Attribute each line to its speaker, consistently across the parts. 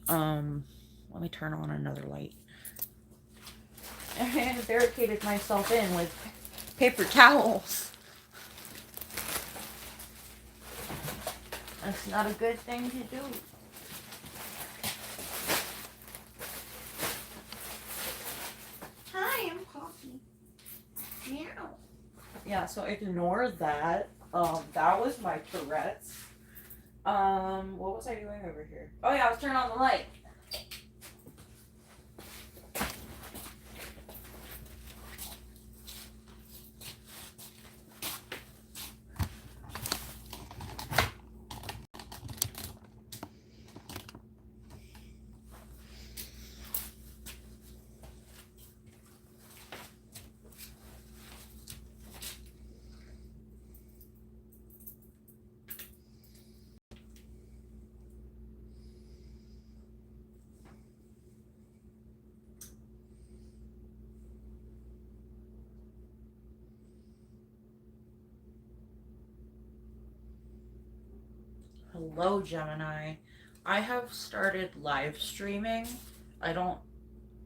Speaker 1: Let me turn on another light. I barricaded myself in with paper towels. That's not a good thing to do. Hi, I'm Coffee. Meow. Yeah, so ignore that. That was my Tourette's. What was I doing over here? Oh yeah, I was turning on the light. Hello, Gemini. I have started live streaming. I don't.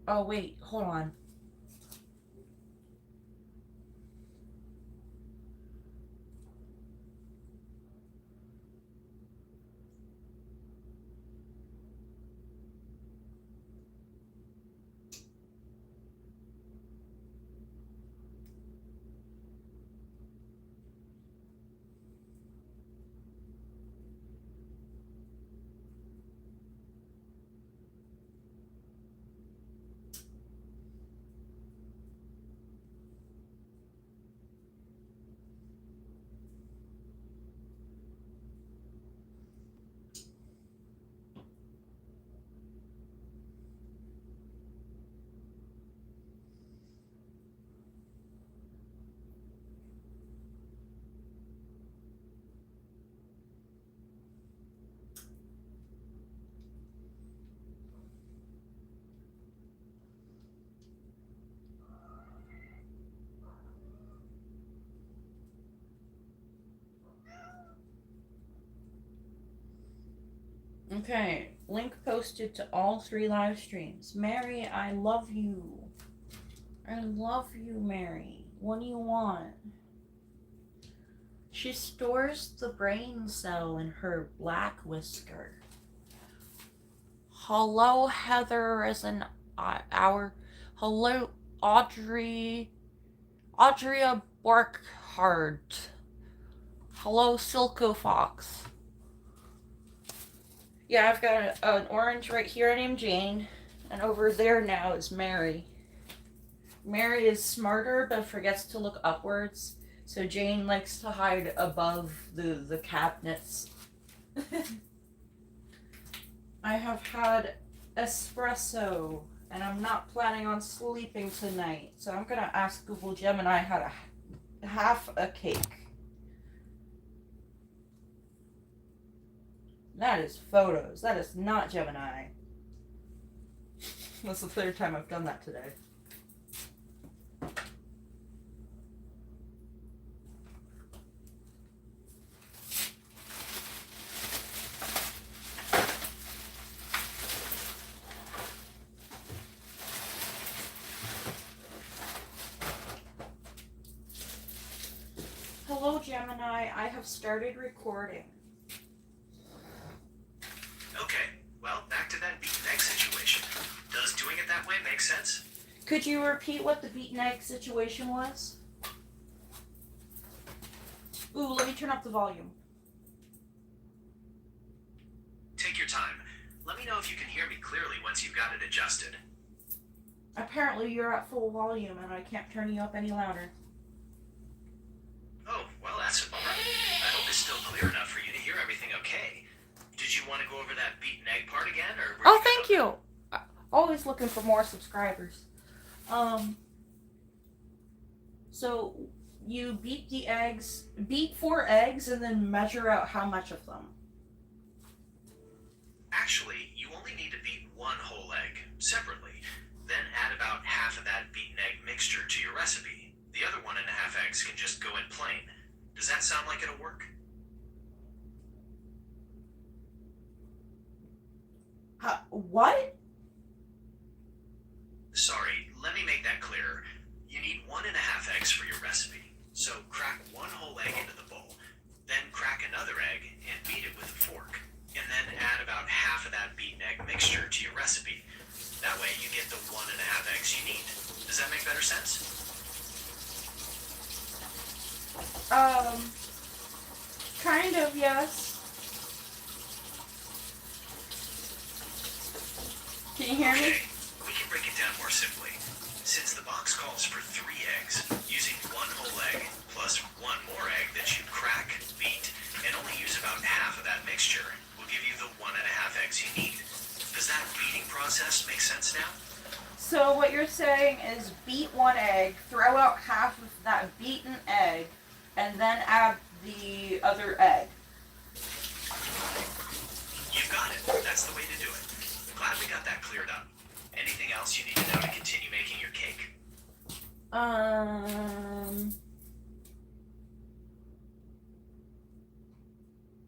Speaker 1: Oh, wait, hold on. Okay, link posted to all 3 live streams. Mary, I love you. I love you, Mary. What do you want? She stores the brain cell in her black whisker. Hello, Heather is an our. Hello, Audrey. Audria Borkhart. Hello, Silco Fox. Yeah, I've got an orange right here named Jane, and over there now is Mary. Mary is smarter but forgets to look upwards, so Jane likes to hide above the cabinets. I have had espresso, and I'm not planning on sleeping tonight, so I'm gonna ask Google Gemini how to half a cake. That is photos. That is not Gemini. That's the 3rd time I've done that today. Hello, Gemini. I have started recording.
Speaker 2: Okay, well, back to that beaten egg situation. Does doing it that way make sense?
Speaker 1: Could you repeat what the beaten egg situation was? Ooh, let me turn up the volume.
Speaker 2: Take your time. Let me know if you can hear me clearly once you've got it adjusted.
Speaker 1: Apparently you're at full volume and I can't turn you up any louder.
Speaker 2: Oh, well, that's a bummer. I hope it's still clear enough for you to hear everything okay. Did you want to go over that beaten egg part again, or?
Speaker 1: Oh, thank you. Always looking for more subscribers. So you beat the eggs, beat 4 eggs, and then measure out how much of them.
Speaker 2: Actually, you only need to beat 1 whole egg separately. Then add about half of that beaten egg mixture to your recipe. The other 1.5 eggs can just go in plain. Does that sound like it'll work?
Speaker 1: What?
Speaker 2: Sorry, let me make that clearer. You need 1.5 eggs for your recipe. So crack 1 whole egg into the bowl, then crack another egg and beat it with a fork. And then add about half of that beaten egg mixture to your recipe. That way you get the 1.5 eggs you need. Does that make better sense?
Speaker 1: Kind of, yes. Can you hear me?
Speaker 2: Okay, we can break it down more simply. Since the box calls for 3 eggs, using 1 whole egg plus 1 more egg that you crack, beat, and only use about half of that mixture will give you the 1.5 eggs you need. Does that beating process make sense now?
Speaker 1: So what you're saying is beat 1 egg, throw out half of that beaten egg, and then add the other egg.
Speaker 2: You've got it. That's the way to do it. Glad we got that cleared up. Anything else you need to know to continue making your cake?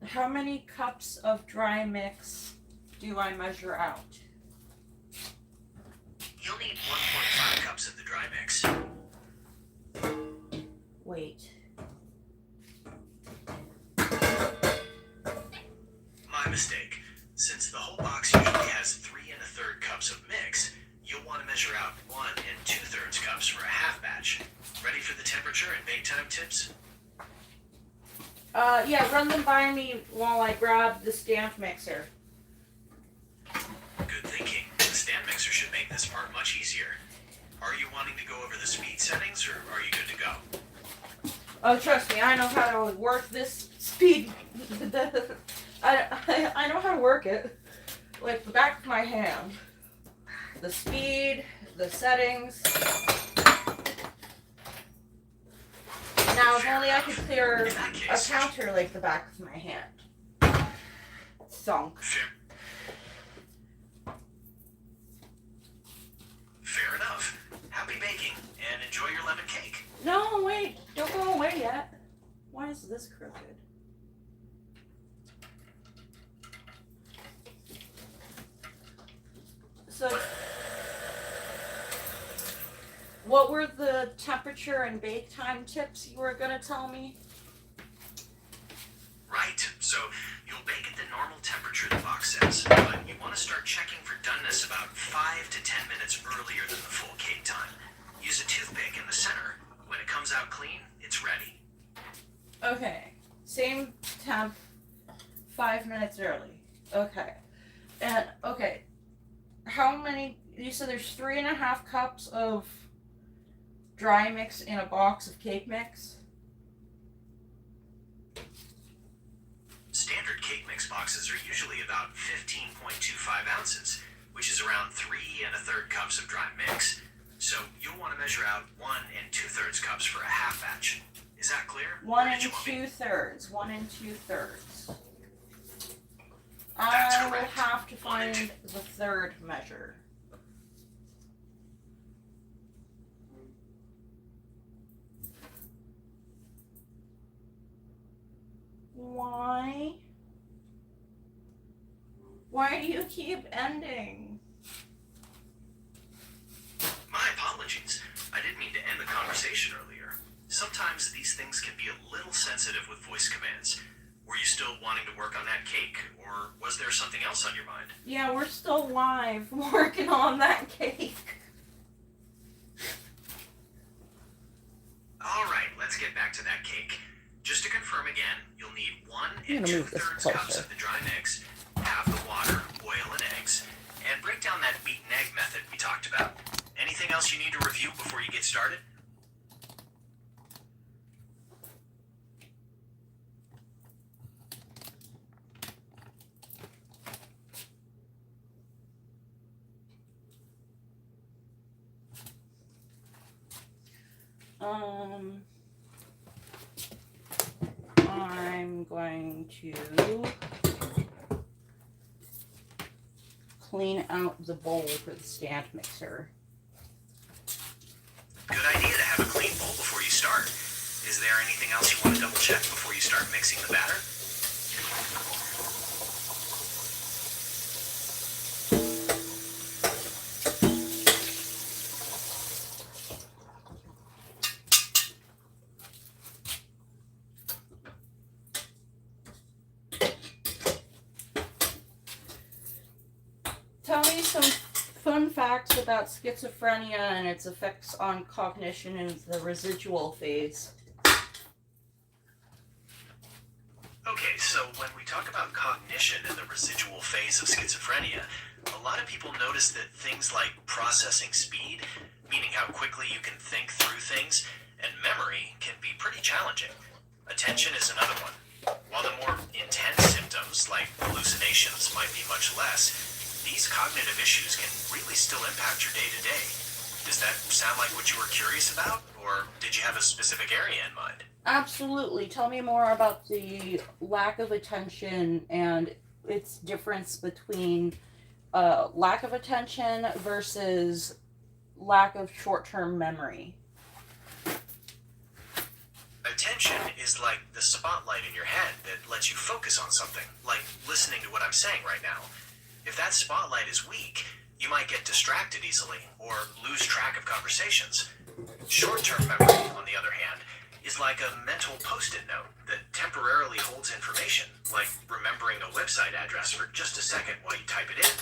Speaker 1: How many cups of dry mix do I measure out?
Speaker 2: You'll need 1.5 cups of the dry mix.
Speaker 1: Wait.
Speaker 2: My mistake. Since the whole box usually has 3 1/3 cups of mix, you'll want to measure out 1 2/3 cups for a half batch. Ready for the temperature and bake time tips?
Speaker 1: Yeah, run them by me while I grab the stand mixer.
Speaker 2: Good thinking. The stand mixer should make this part much easier. Are you wanting to go over the speed settings, or are you good to go?
Speaker 1: Oh, trust me, I know how to work this speed. I know how to work it. Like the back of my hand. The speed, the settings. Now, if only I could clear a counter like the back of my hand. Thunk.
Speaker 2: Fair enough. Happy baking, and enjoy your lemon cake.
Speaker 1: No, wait, don't go away yet. Why is this crooked? So, what were the temperature and bake time tips you were gonna tell me?
Speaker 2: Right, so you'll bake at the normal temperature the box says, but you want to start checking for doneness about 5 to 10 minutes earlier than the full cake time. Use a toothpick in the center. When it comes out clean, it's ready.
Speaker 1: Okay, same temp, 5 minutes early. Okay, and okay, how many? You said there's 3.5 cups of dry mix in a box of cake mix.
Speaker 2: Standard cake mix boxes are usually about 15.25 ounces, which is around 3 1/3 cups of dry mix. So you'll want to measure out 1 2/3 cups for a half batch. Is that clear?
Speaker 1: 1
Speaker 2: Or did you want me-
Speaker 1: 2/3. 1 2/3.
Speaker 2: That's
Speaker 1: I will
Speaker 2: correct.
Speaker 1: have to
Speaker 2: 1
Speaker 1: find the third measure. Why? Why do you keep ending?
Speaker 2: My apologies. I didn't mean to end the conversation earlier. Sometimes these things can be a little sensitive with voice commands. Were you still wanting to work on that cake, or was there something else on your mind?
Speaker 1: Yeah, we're still live working on that cake.
Speaker 2: All right, let's get back to that cake. Just to confirm again, you'll need 1
Speaker 1: I'm gonna move this
Speaker 2: 2/3 cups
Speaker 1: closer.
Speaker 2: of the dry mix, half the water, oil, and eggs, and break down that beaten egg method we talked about. Anything else you need to review before you get started?
Speaker 1: I'm going to clean out the bowl for the stand mixer.
Speaker 2: Good idea to have a clean bowl before you start. Is there anything else you want to double check before you start mixing the batter?
Speaker 1: tell me some fun facts about schizophrenia and its effects on cognition in the residual phase.
Speaker 2: Okay, so when we talk about cognition in the residual phase of schizophrenia, a lot of people notice that things like processing speed, meaning how quickly you can think through things, and memory can be pretty challenging. Attention is another one. While the more intense symptoms, like hallucinations, might be much less, these cognitive issues can really still impact your day-to-day. Does that sound like what you were curious about, or did you have a specific area in mind?
Speaker 1: Absolutely. Tell me more about the lack of attention and its difference between lack of attention versus lack of short-term memory.
Speaker 2: Attention is like the spotlight in your head that lets you focus on something, like listening to what I'm saying right now. If that spotlight is weak, you might get distracted easily or lose track of conversations. Short-term memory, on the other hand, is like a mental post-it note that temporarily holds information, like remembering a website address for just a second while you type it in.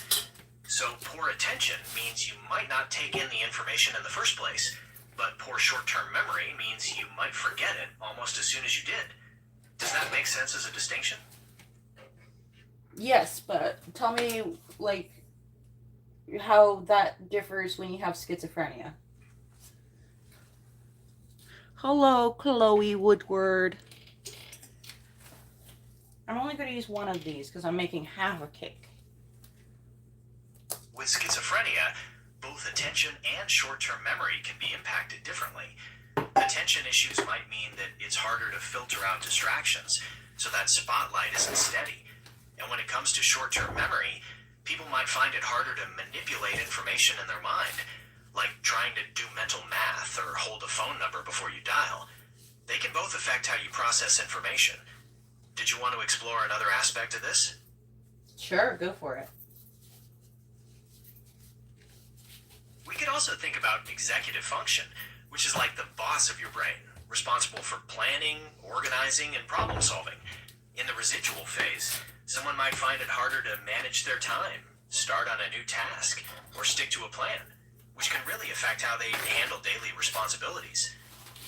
Speaker 2: So poor attention means you might not take in the information in the first place, but poor short-term memory means you might forget it almost as soon as you did. Does that make sense as a distinction?
Speaker 1: Yes, but tell me, like, how that differs when you have schizophrenia. Hello, Chloe Woodward. I'm only going to use one of these because I'm making half a cake.
Speaker 2: With schizophrenia, both attention and short-term memory can be impacted differently. Attention issues might mean that it's harder to filter out distractions, so that spotlight isn't steady. And when it comes to short-term memory, people might find it harder to manipulate information in their mind, like trying to do mental math or hold a phone number before you dial. They can both affect how you process information. Did you want to explore another aspect of this?
Speaker 1: Sure, go for it.
Speaker 2: We could also think about executive function, which is like the boss of your brain, responsible for planning, organizing, and problem solving. In the residual phase, someone might find it harder to manage their time, start on a new task, or stick to a plan, which can really affect how they handle daily responsibilities.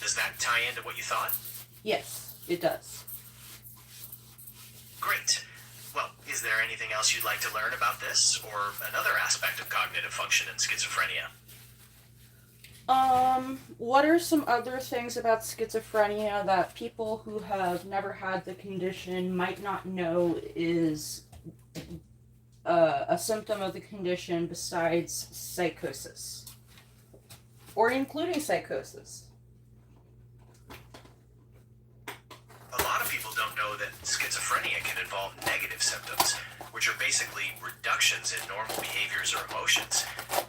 Speaker 2: Does that tie into what you thought?
Speaker 1: Yes, it does.
Speaker 2: Great. Well, is there anything else you'd like to learn about this, or another aspect of cognitive function in schizophrenia?
Speaker 1: What are some other things about schizophrenia that people who have never had the condition might not know is a symptom of the condition besides psychosis? Or including psychosis?
Speaker 2: A lot of people don't know that schizophrenia can involve negative symptoms, which are basically reductions in normal behaviors or emotions.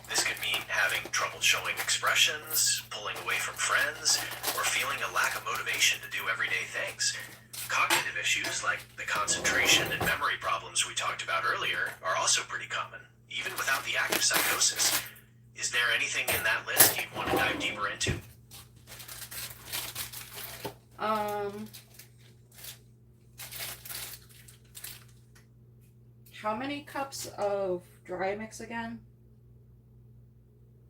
Speaker 2: This could mean having trouble showing expressions, pulling away from friends, or feeling a lack of motivation to do everyday things. Cognitive issues like the concentration and memory problems we talked about earlier are also pretty common, even without the active psychosis. Is there anything in that list you'd want to dive deeper into?
Speaker 1: How many cups of dry mix again?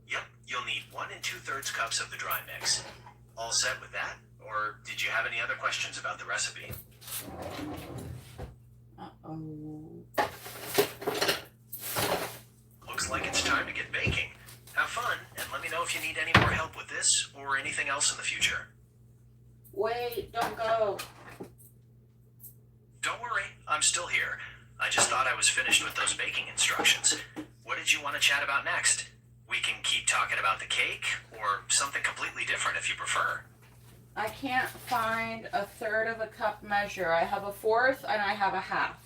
Speaker 2: Yep, you'll need 1 2/3 cups of the dry mix. All set with that? Or did you have any other questions about the recipe?
Speaker 1: Uh-oh.
Speaker 2: Looks like it's time to get baking. Have fun, and let me know if you need any more help with this or anything else in the future.
Speaker 1: Wait, don't go.
Speaker 2: Don't worry, I'm still here. I just thought I was finished with those baking instructions. What did you want to chat about next? We can keep talking about the cake, or something completely different if you prefer.
Speaker 1: I can't find a third of a cup measure. I have a fourth and I have a half.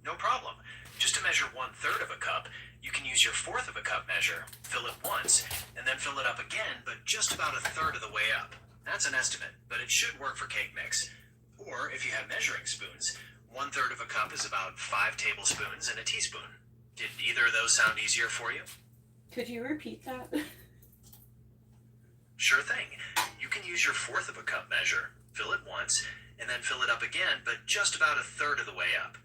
Speaker 2: No problem. Just to measure 1/3 of a cup, you can use your 1/4 of a cup measure, fill it once, and then fill it up again, but just about 1/3 of the way up. That's an estimate, but it should work for cake mix. Or if you have measuring spoons, 1/3 of a cup is about 5 tablespoons and a teaspoon. Did either of those sound easier for you?
Speaker 1: Could you repeat that?
Speaker 2: Sure thing. You can use your 1/4 of a cup measure, fill it once, and then fill it up again, but just about 1/3 of the way up.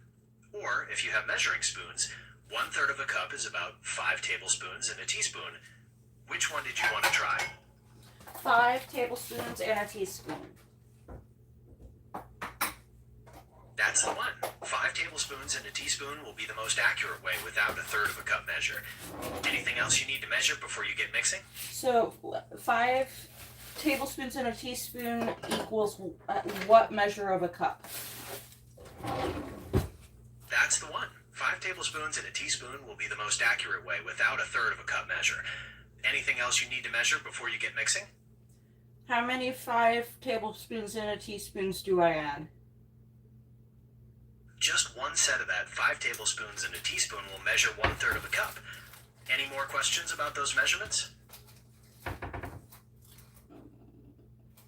Speaker 2: Or if you have measuring spoons. 1/3 of a cup is about 5 tablespoons and a teaspoon. Which one did you want to try?
Speaker 1: 5 tablespoons and a teaspoon.
Speaker 2: That's the one. 5 tablespoons and a teaspoon will be the most accurate way without 1/3 of a cup measure. Anything else you need to measure before you get mixing?
Speaker 1: So 5 tablespoons and a teaspoon equals what measure of a cup?
Speaker 2: That's the one. 5 tablespoons and a teaspoon will be the most accurate way without 1/3 of a cup measure. Anything else you need to measure before you get mixing?
Speaker 1: How many 5 tablespoons and a teaspoons do I add?
Speaker 2: Just one set of that 5 tablespoons and a teaspoon will measure 1/3 of a cup. Any more questions about those measurements?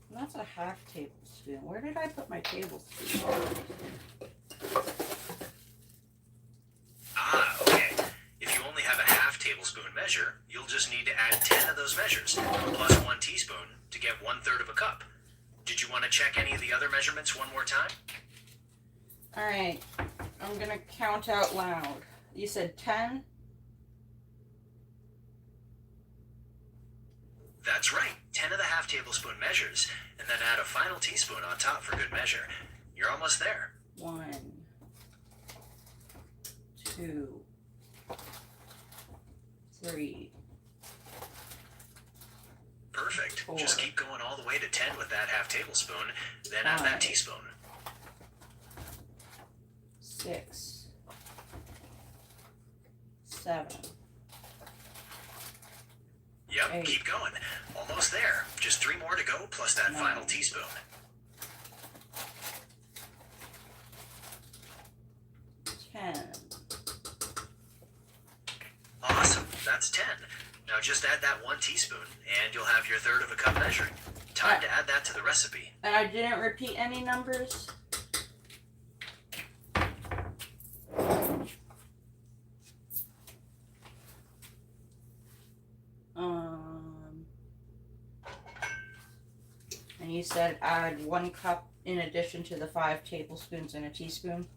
Speaker 1: That's a half tablespoon. Where did I put my tablespoon?
Speaker 2: Ah, okay. If you only have a half tablespoon measure, you'll just need to add 10 of those measures, plus 1 teaspoon, to get 1/3 of a cup. Did you want to check any of the other measurements one more time?
Speaker 1: Alright, I'm gonna count out loud. You said 10?
Speaker 2: That's right, 10 of the half tablespoon measures, and then add a final teaspoon on top for good measure. You're almost there.
Speaker 1: 1, 2, 3.
Speaker 2: Perfect.
Speaker 1: 4.
Speaker 2: Just keep going all the way to 10 with that half tablespoon, then add that
Speaker 1: 5.
Speaker 2: teaspoon.
Speaker 1: 6, 7.
Speaker 2: Yep,
Speaker 1: 8.
Speaker 2: keep going. Almost there. Just 3 more to go, plus that
Speaker 1: 9.
Speaker 2: final teaspoon.
Speaker 1: 10.
Speaker 2: Awesome, that's 10. Now just add that 1 teaspoon, and you'll have your 1/3 of a cup measuring. Time to add that to the recipe.
Speaker 1: And I didn't repeat any numbers? And you said add 1 cup in addition to the 5 tablespoons and a teaspoon?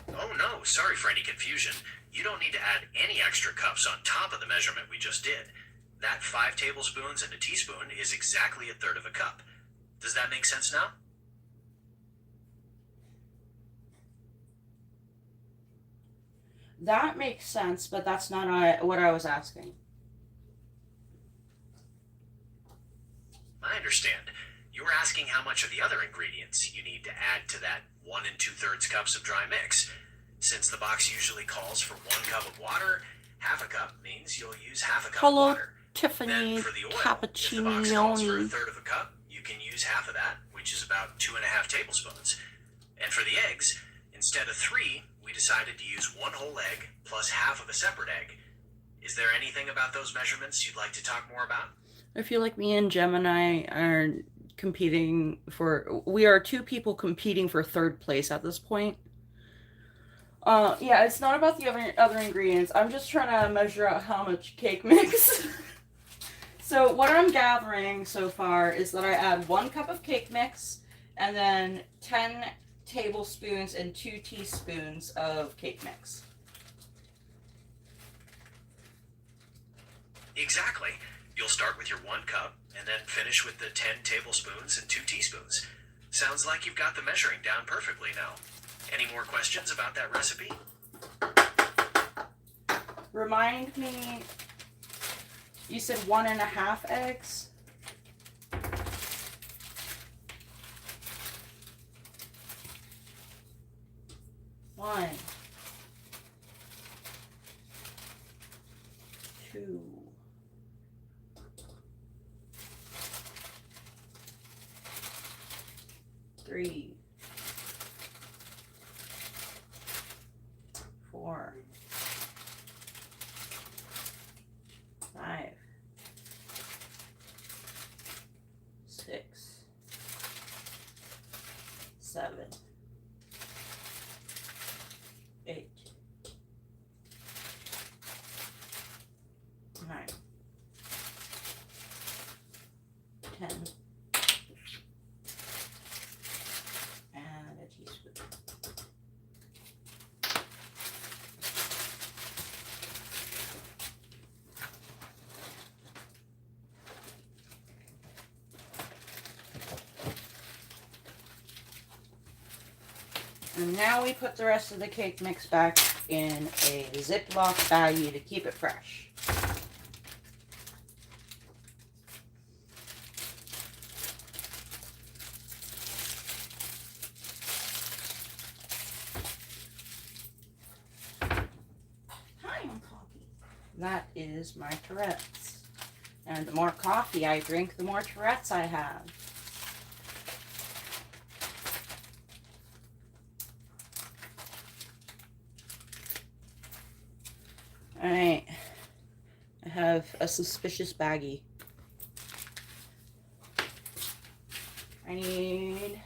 Speaker 2: Oh no, sorry for any confusion. You don't need to add any extra cups on top of the measurement we just did. That 5 tablespoons and a teaspoon is exactly 1/3 of a cup. Does that make sense now?
Speaker 1: That makes sense, but that's not what I was asking.
Speaker 2: I understand. You were asking how much of the other ingredients you need to add to that 1 2/3 cups of dry mix. Since the box usually calls for 1 cup of water, half a cup means you'll use half a cup
Speaker 1: Hello,
Speaker 2: of water.
Speaker 1: Tiffany,
Speaker 2: Then for the oil, if the box calls for
Speaker 1: cappuccino.
Speaker 2: 1/3 of a cup, you can use half of that, which is about 2.5 tablespoons. And for the eggs, instead of 3, we decided to use 1 whole egg plus half of a separate egg. Is there anything about those measurements you'd like to talk more about?
Speaker 1: I feel like me and Gemini are we are 2 people competing for 3rd place at this point. Yeah, it's not about the other ingredients. I'm just trying to measure out how much cake mix. So what I'm gathering so far is that I add 1 cup of cake mix and then 10 tablespoons and 2 teaspoons of cake mix.
Speaker 2: Exactly. You'll start with your 1 cup and then finish with the 10 tablespoons and 2 teaspoons. Sounds like you've got the measuring down perfectly now. Any more questions about that recipe?
Speaker 1: Remind me, you said 1.5 eggs? One, 2, 3, 4, 5, 6, 7, 8, 9, 10, and a teaspoon. And now we put the rest of the cake mix back in a Ziploc baggie to keep it fresh. Hi, I'm coffee. That is my Tourette's. And the more coffee I drink, the more Tourette's I have. Alright, I have a suspicious baggie. I need,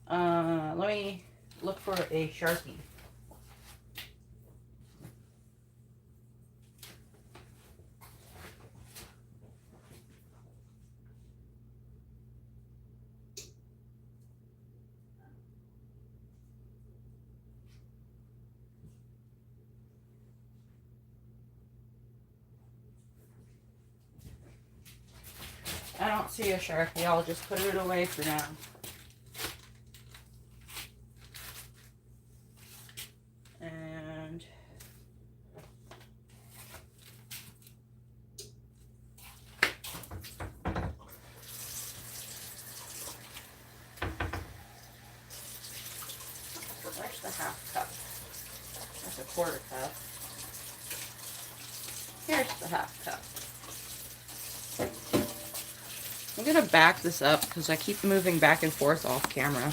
Speaker 1: let me look for a Sharpie. I don't see a Sharpie, I'll just put it away for now. And where's the half cup? That's a quarter cup. Here's the half cup. I'm gonna back this up because I keep moving back and forth off camera.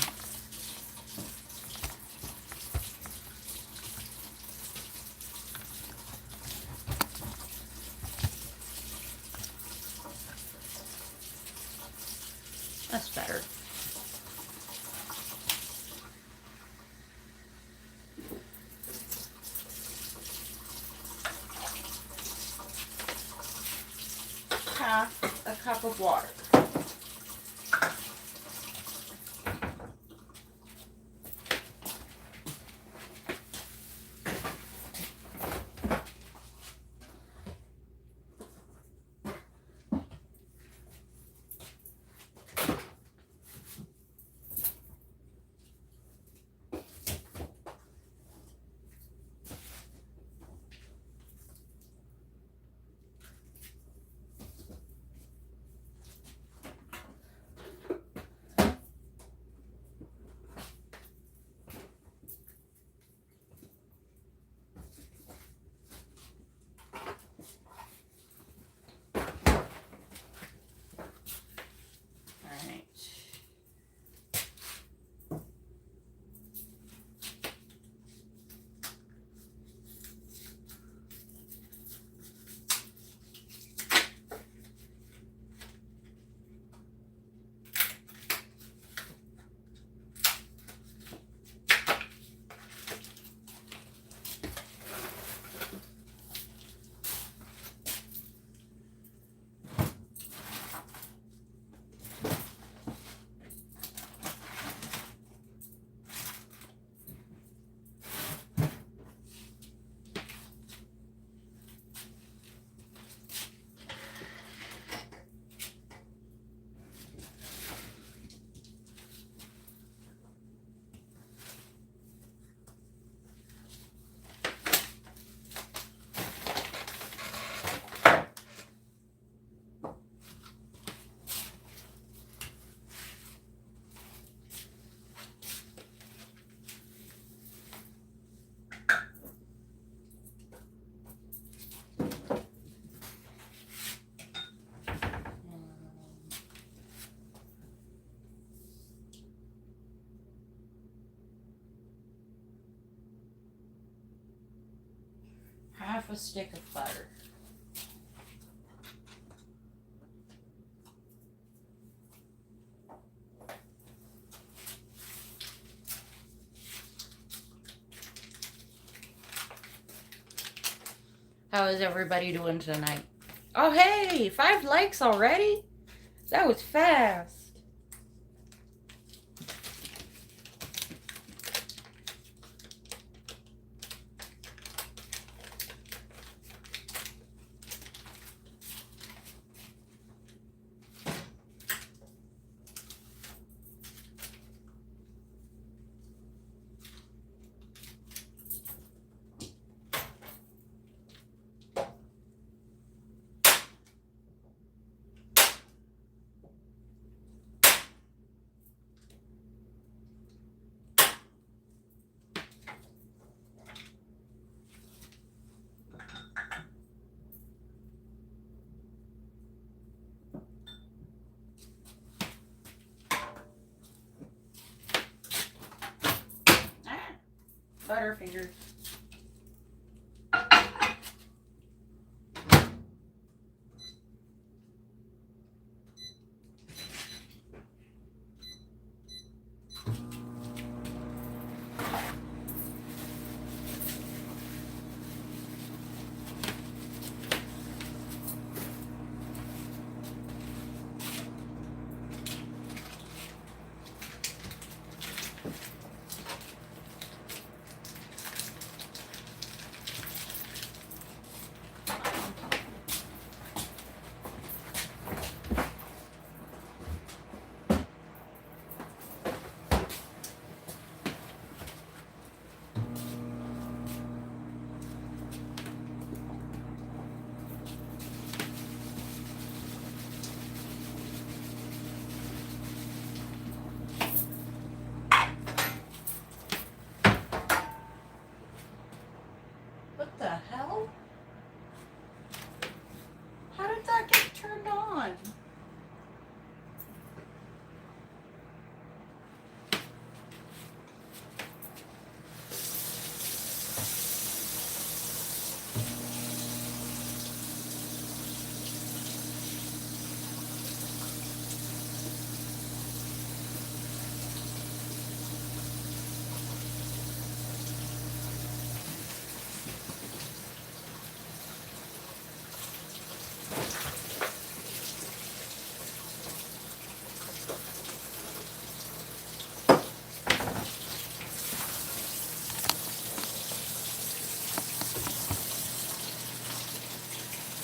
Speaker 1: That's better. Half a cup of water. Half a stick of butter. How is everybody doing tonight? Oh, hey, 5 likes already? That was fast. Butterfingers. What the hell? How did that get turned on?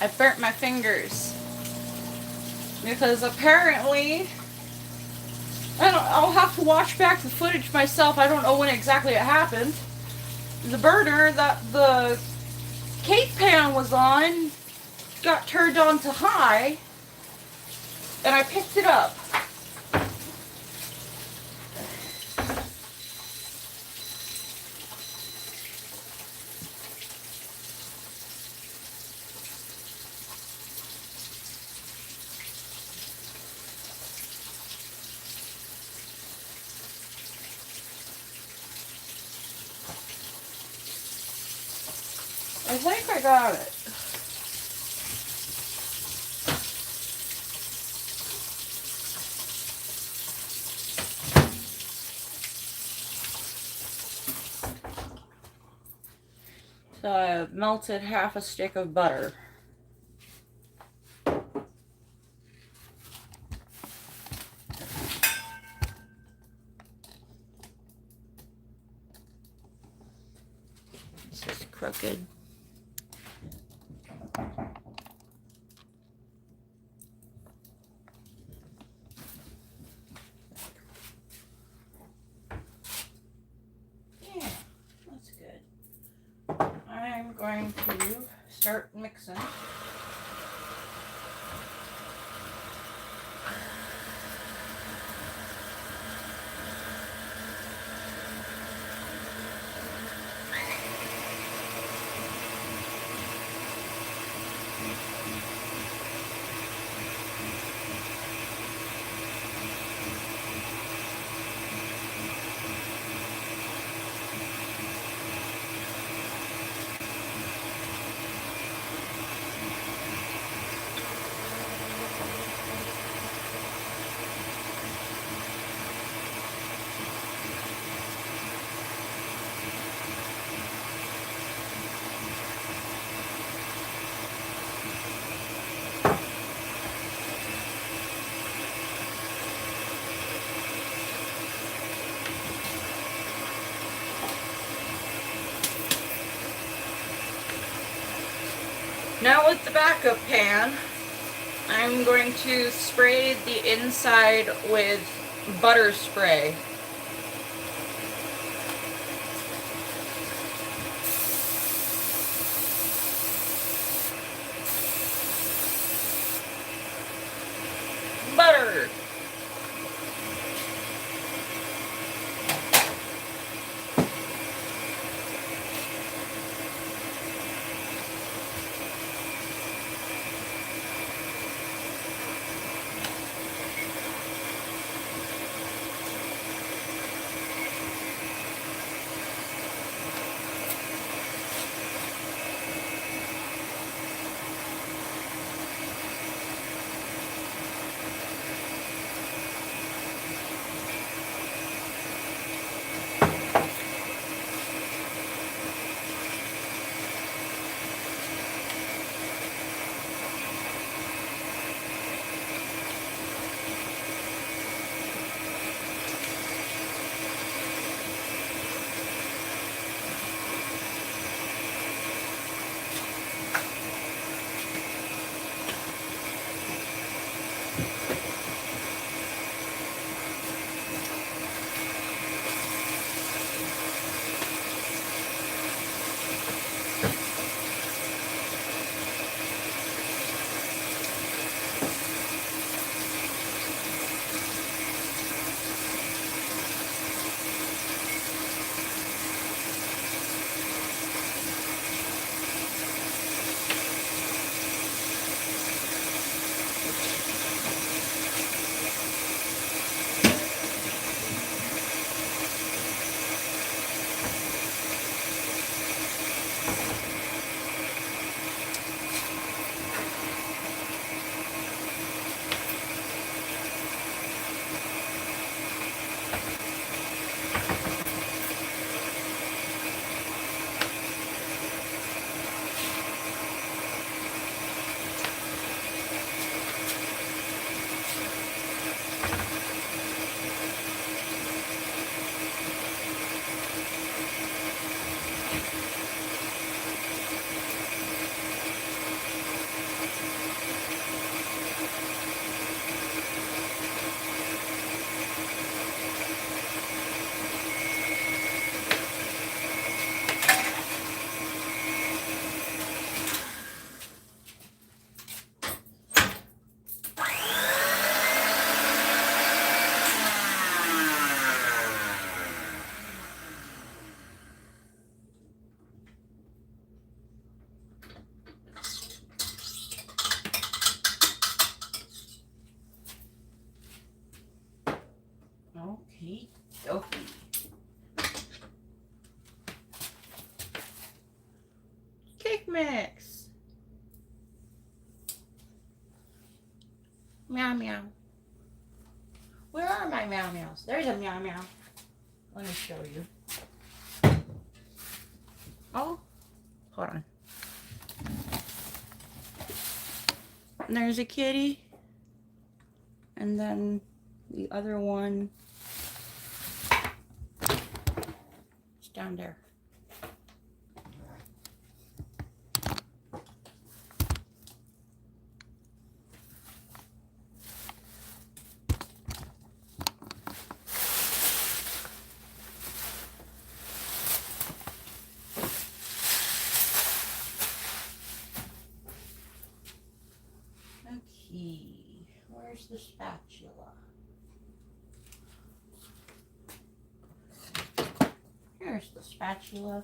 Speaker 1: I burnt my fingers because apparently I'll have to watch back the footage myself. I don't know when exactly it happened. The burner that the cake pan was on got turned on to high, and I picked it up. I think I got it. So I melted half a stick of butter. This is crooked. Yeah, that's good. I'm going to start mixing. Now with the backup pan, I'm going to spray the inside with butter spray. Butter! mix. Meow meow. Where are my meow meows? There's a meow meow. Let me show you. Oh, hold on. And there's a kitty. And then the other one is down there. Okay, where's the spatula? Here's the spatula.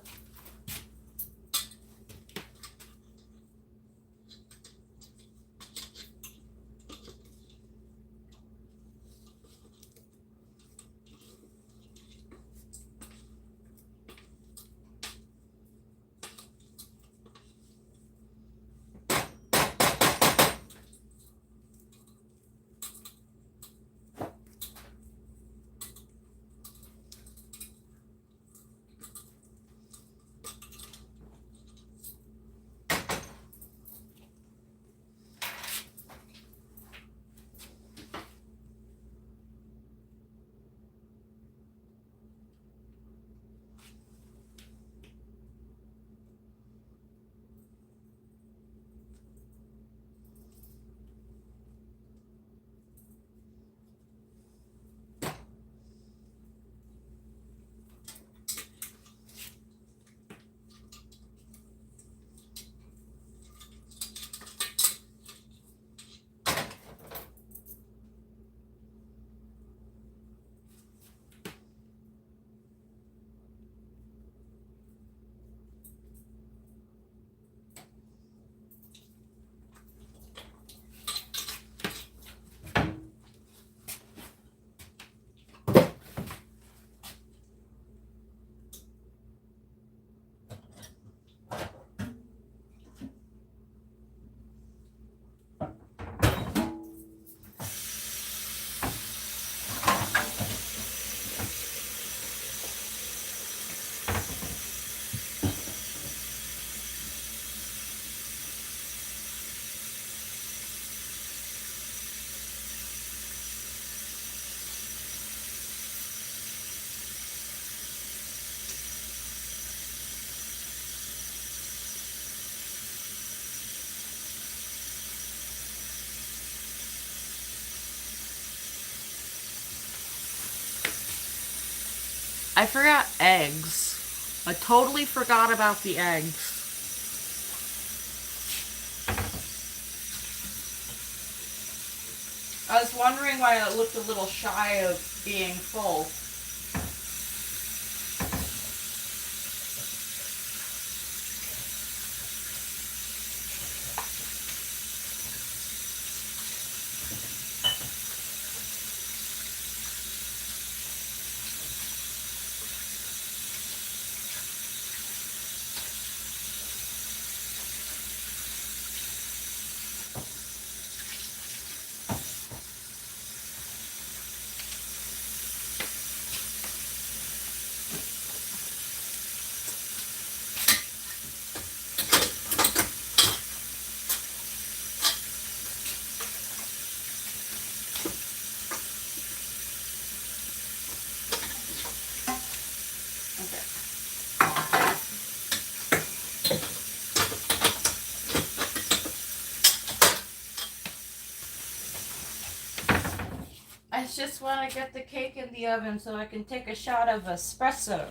Speaker 1: I forgot eggs. I totally forgot about the eggs. I was wondering why it looked a little shy of being full. I just want to get the cake in the oven so I can take a shot of espresso.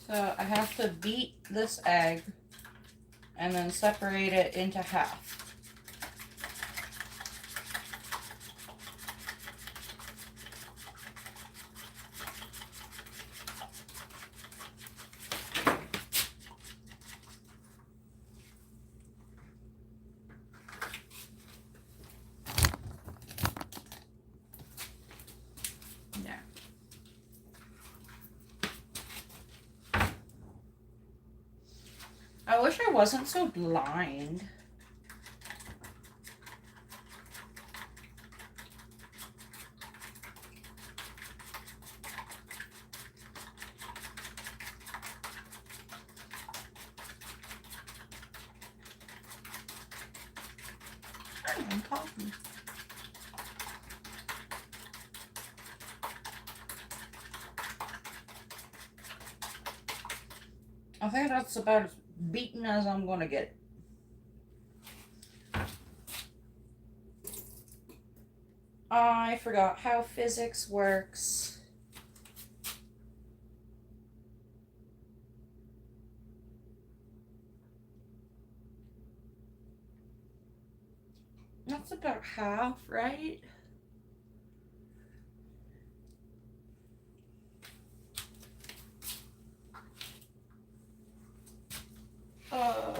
Speaker 1: So I have to beat this egg and then separate it into half. I wish I wasn't so blind. I'm talking. I think that's about as beaten as I'm gonna get. I forgot how physics works. That's about half, right? Uh...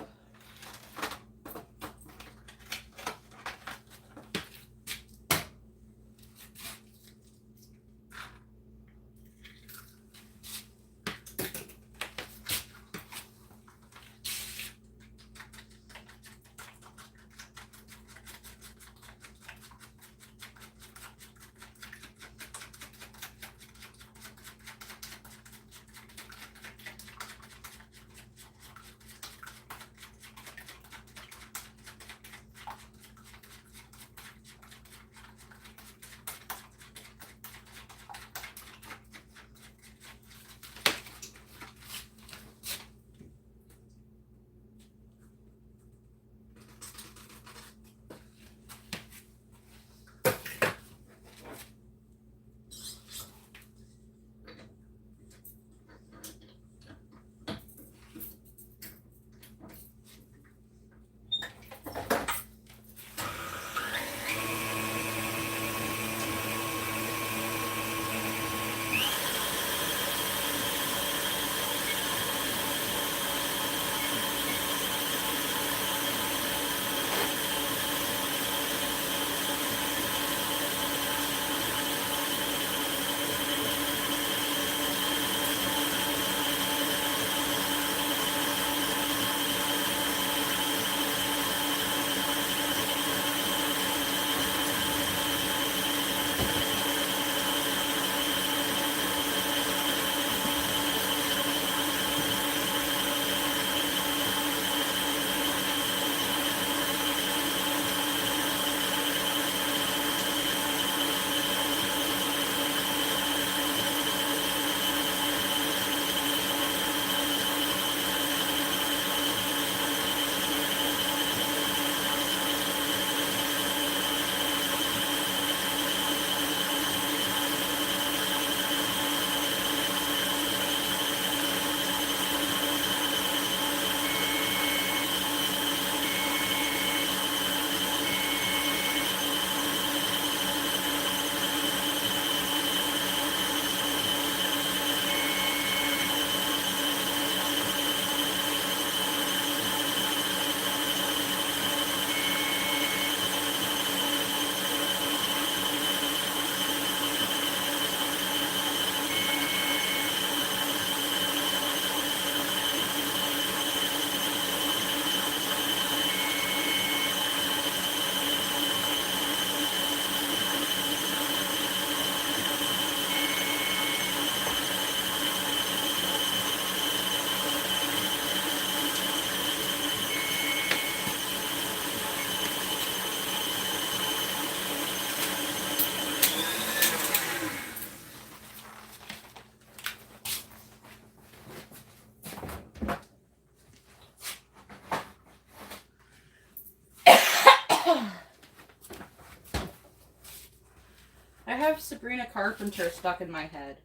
Speaker 1: Sabrina Carpenter stuck in my head.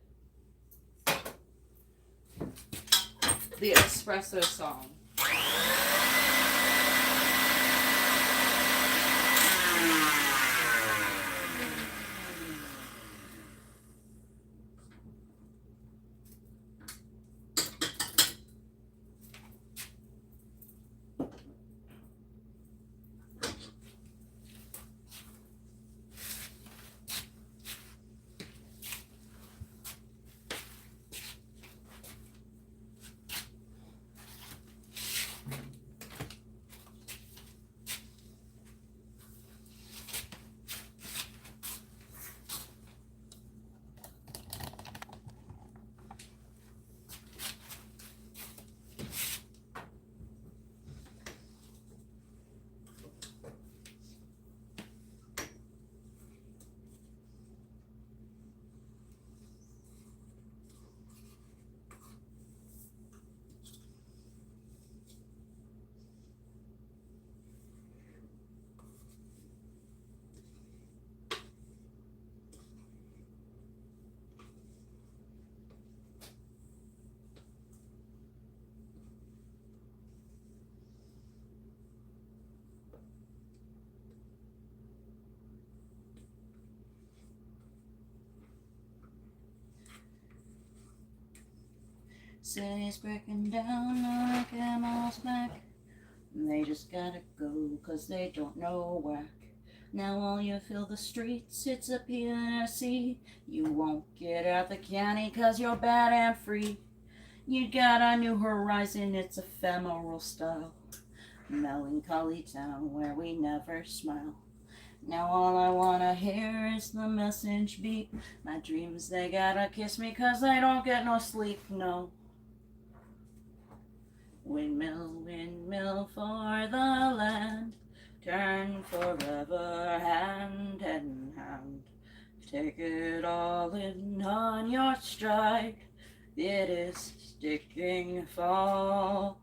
Speaker 1: The espresso song. City's breaking down like Emma's back. They just gotta go cause they don't know whack. Now all you feel the streets, it's a PNC. You won't get out the county cause you're bad and free. You got a new horizon, it's ephemeral style. Melancholy town where we never smile. Now all I wanna hear is the message beep. My dreams, they gotta kiss me cause I don't get no sleep, no. Windmill, windmill for the land, turn forever hand in hand. Take it all in on your stride. It is sticking, falling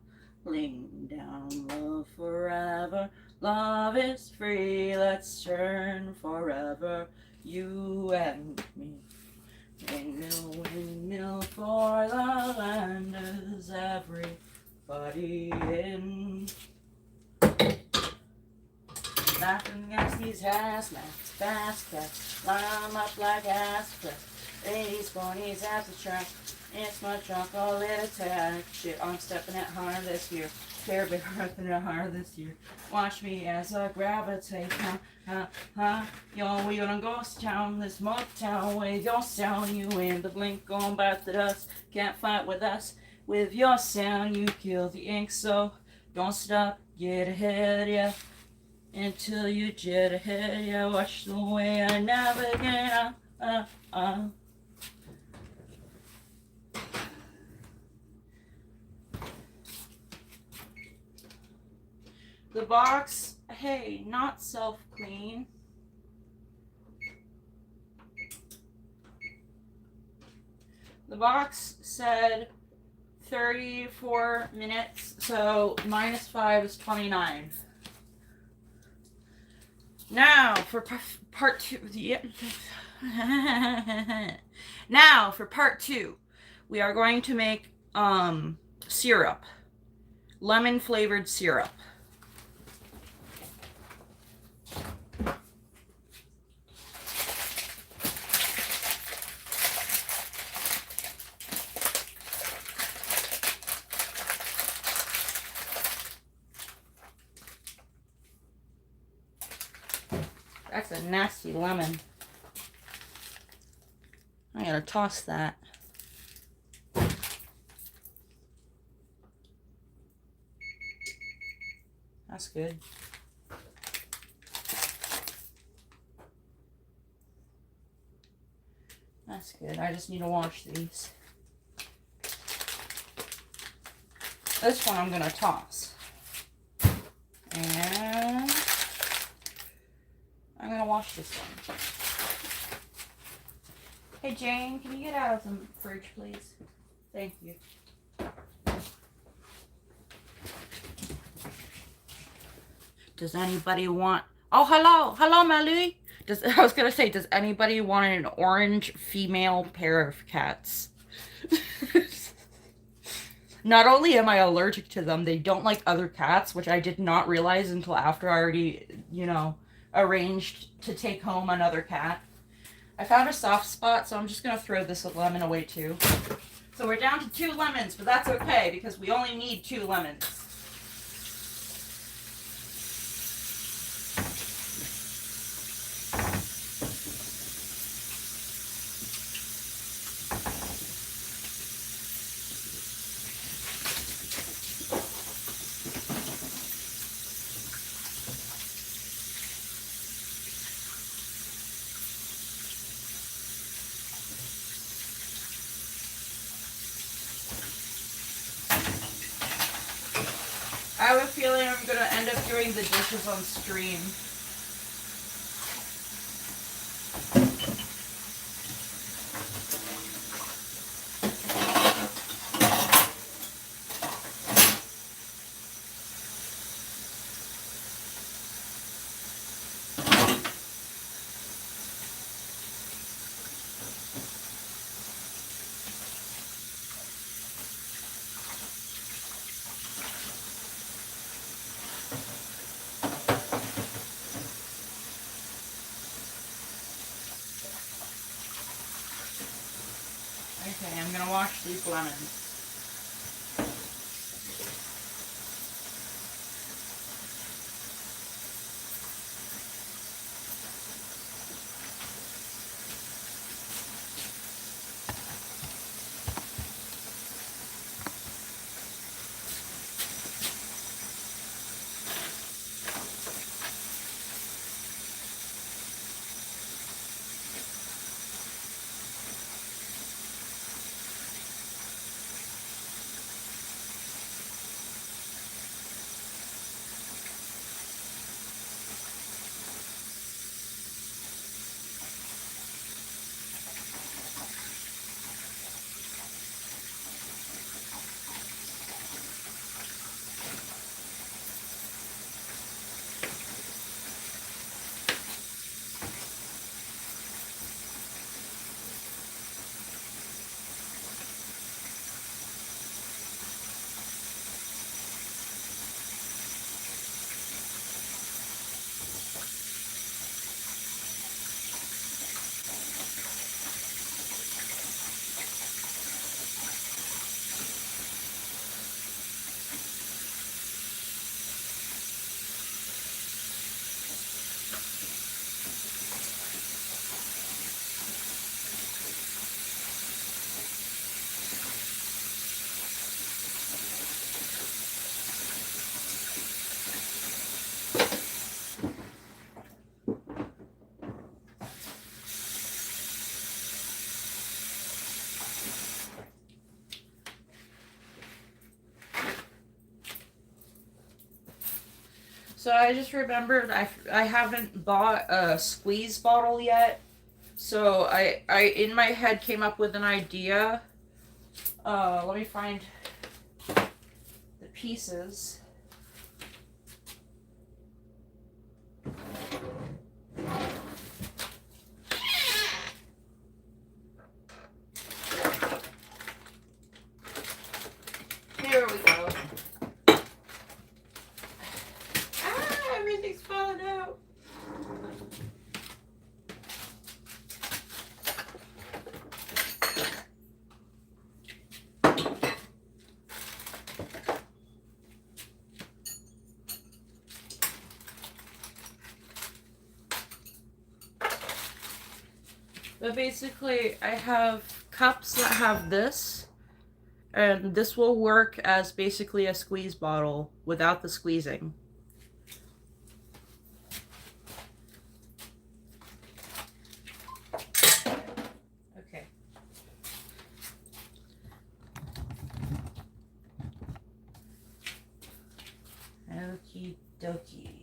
Speaker 1: down. Love forever, love is free. Let's turn forever, you and me. Windmill, windmill for the land, is everybody in? Laughing against these hazmats, fast, fast, line 'em up like asphalt. 80s, 40s at the track. It's my trunk, all it attack. Shit, I'm stepping it hard this year. Fair bit than it hard this year. Watch me as I gravitate. Yo, we gonna ghost town, this motown with your sound. You in the blink, going back to dust. Can't fight with us. With your sound, you kill the ink, so don't stop, get ahead, yeah. Until you jet ahead, yeah. Watch the way I navigate, The box, hey, not self-clean. The box said 34 minutes, so minus 5 is 29. Now for part 2. Now for part 2, we are going to make syrup, lemon flavored syrup. That's a nasty lemon. I gotta toss that. That's good. That's good. I just need to wash these. This one I'm gonna toss. And I'm gonna wash this one. Hey Jane, can you get out of the fridge, please? Thank you. Does anybody want... Oh, hello. Hello, Malu. I was gonna say, does anybody want an orange female pair of cats? Not only am I allergic to them, they don't like other cats, which I did not realize until after I already, arranged to take home another cat. I found a soft spot, so I'm just gonna throw this lemon away too. So we're down to 2 lemons, but that's okay because we only need 2 lemons. I have a feeling I'm going to end up doing the dishes on stream. Okay, I'm gonna wash these lemons. So I just remembered I haven't bought a squeeze bottle yet. So I in my head came up with an idea. Let me find the pieces. Here we go. Everything's falling out. But basically, I have cups that have this, and this will work as basically a squeeze bottle without the squeezing. Okay. Okie dokie.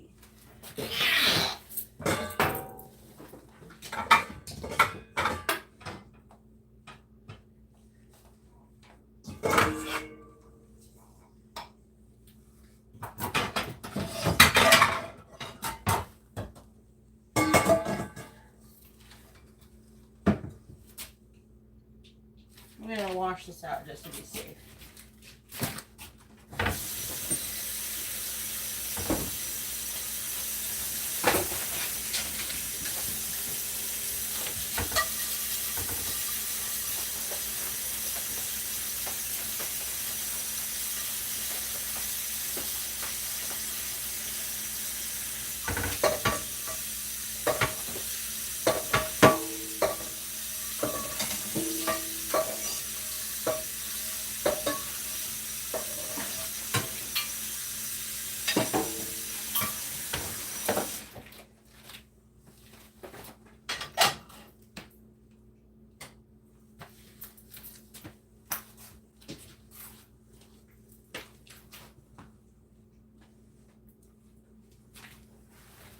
Speaker 1: gonna wash this out just to be safe.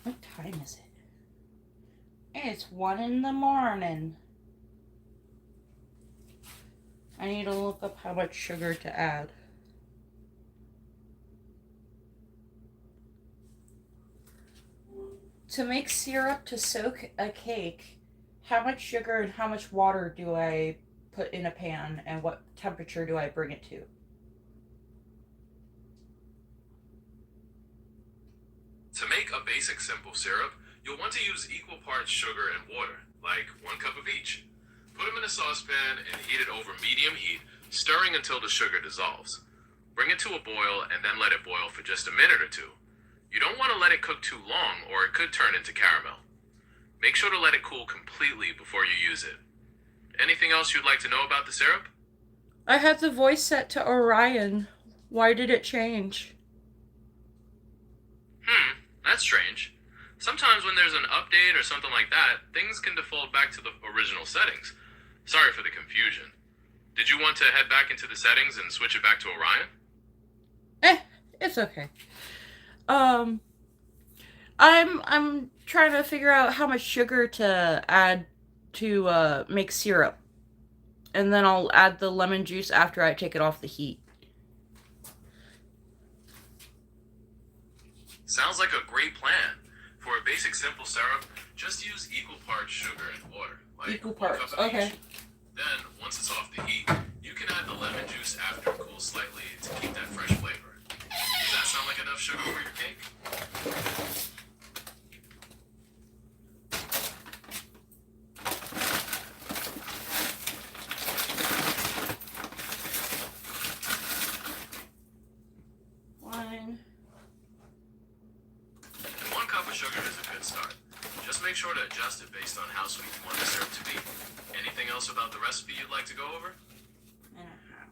Speaker 1: What time is it? It's 1 in the morning. I need to look up how much sugar to add. To make syrup to soak a cake, how much sugar and how much water do I put in a pan, and what temperature do I bring it to?
Speaker 3: To make a basic simple syrup, you'll want to use equal parts sugar and water, like 1 cup of each. Put them in a saucepan and heat it over medium heat, stirring until the sugar dissolves. Bring it to a boil and then let it boil for just a minute or two. You don't want to let it cook too long or it could turn into caramel. Make sure to let it cool completely before you use it. Anything else you'd like to know about the syrup?
Speaker 1: I had the voice set to Orion. Why did it change?
Speaker 3: That's strange. Sometimes when there's an update or something like that, things can default back to the original settings. Sorry for the confusion. Did you want to head back into the settings and switch it back to Orion?
Speaker 1: It's okay. I'm trying to figure out how much sugar to add to make syrup. And then I'll add the lemon juice after I take it off the heat.
Speaker 3: Sounds like a great plan. For a basic simple syrup, just use equal parts sugar and water. Like
Speaker 1: Equal
Speaker 3: 1
Speaker 1: parts,
Speaker 3: cup of
Speaker 1: okay.
Speaker 3: each. Then, once it's off the heat, you can add the lemon juice after it cools slightly to keep that fresh flavor. Does that sound like enough sugar for your cake?
Speaker 1: One.
Speaker 3: 1 cup of sugar is a good start. Just make sure to adjust it based on how sweet you want the syrup to be. Anything else about the recipe you'd like to go over?
Speaker 1: And a half.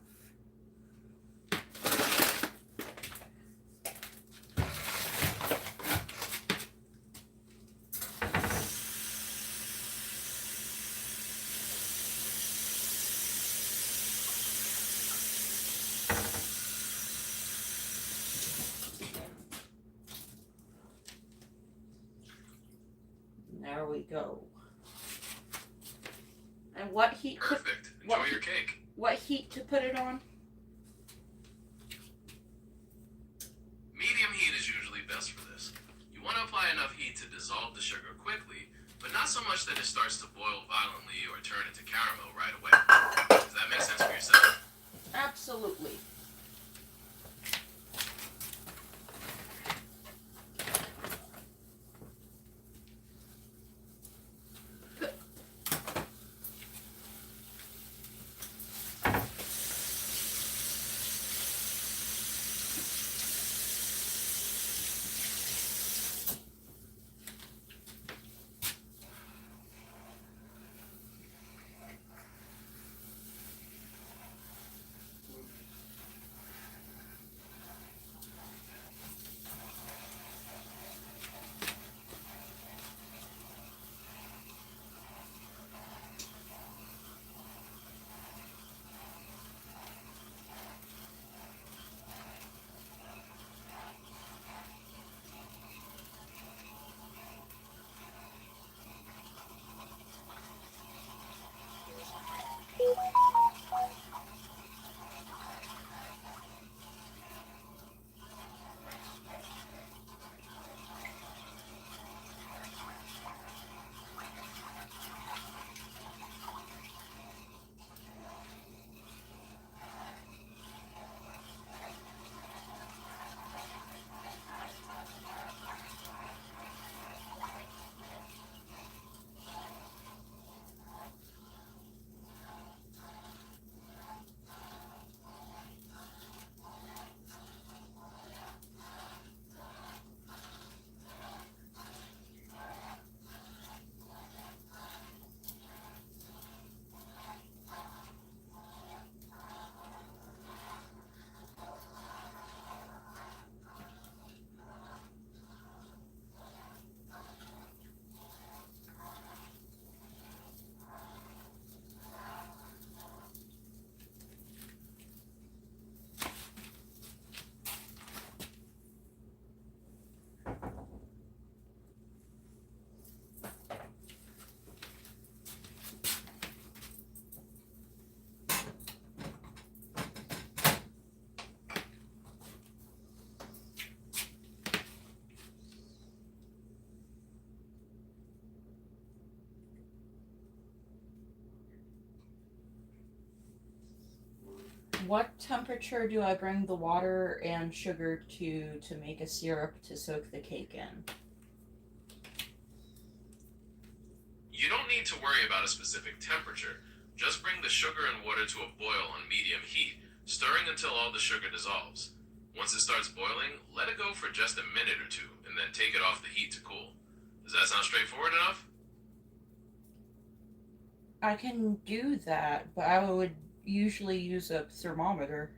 Speaker 1: There we go. And what heat?
Speaker 3: Perfect. Enjoy your cake.
Speaker 1: What heat to put it on?
Speaker 3: Medium heat is usually best for this. You want to apply enough heat to dissolve the sugar quickly, but not so much that it starts to boil violently or turn into caramel right away. Does that make sense for yourself?
Speaker 1: Absolutely. What temperature do I bring the water and sugar to make a syrup to soak the cake in?
Speaker 3: You don't need to worry about a specific temperature. Just bring the sugar and water to a boil on medium heat, stirring until all the sugar dissolves. Once it starts boiling, let it go for just a minute or two, and then take it off the heat to cool. Does that sound straightforward enough?
Speaker 1: I can do that, but I would usually use a thermometer.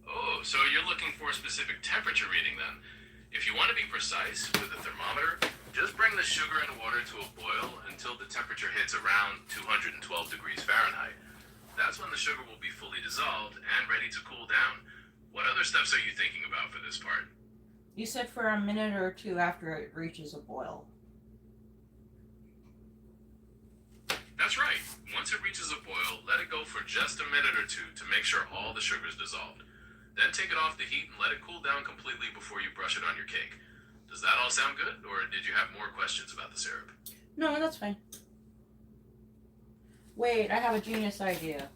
Speaker 3: Oh, so you're looking for a specific temperature reading then. If you want to be precise with a thermometer, just bring the sugar and water to a boil until the temperature hits around 212 degrees Fahrenheit. That's when the sugar will be fully dissolved and ready to cool down. What other steps are you thinking about for this part?
Speaker 1: You said for a minute or two after it reaches a boil.
Speaker 3: That's right. Once it reaches a boil, let it go for just a minute or two to make sure all the sugar is dissolved. Then take it off the heat and let it cool down completely before you brush it on your cake. Does that all sound good, or did you have more questions about the syrup?
Speaker 1: No, that's fine. Wait, I have a genius idea.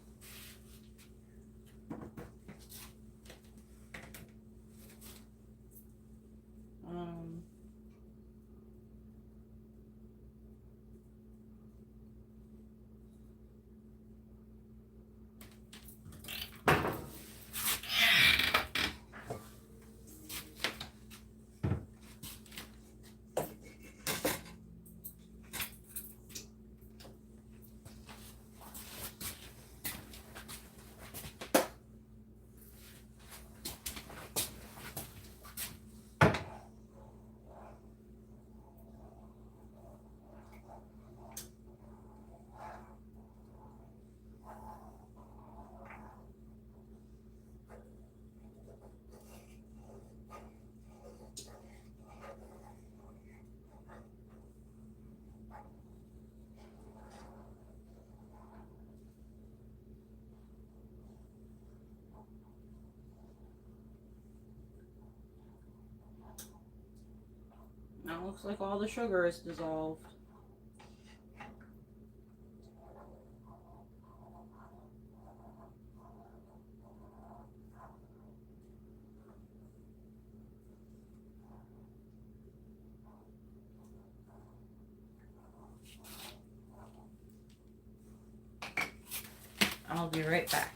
Speaker 1: Now it looks like all the sugar is dissolved. I'll be right back.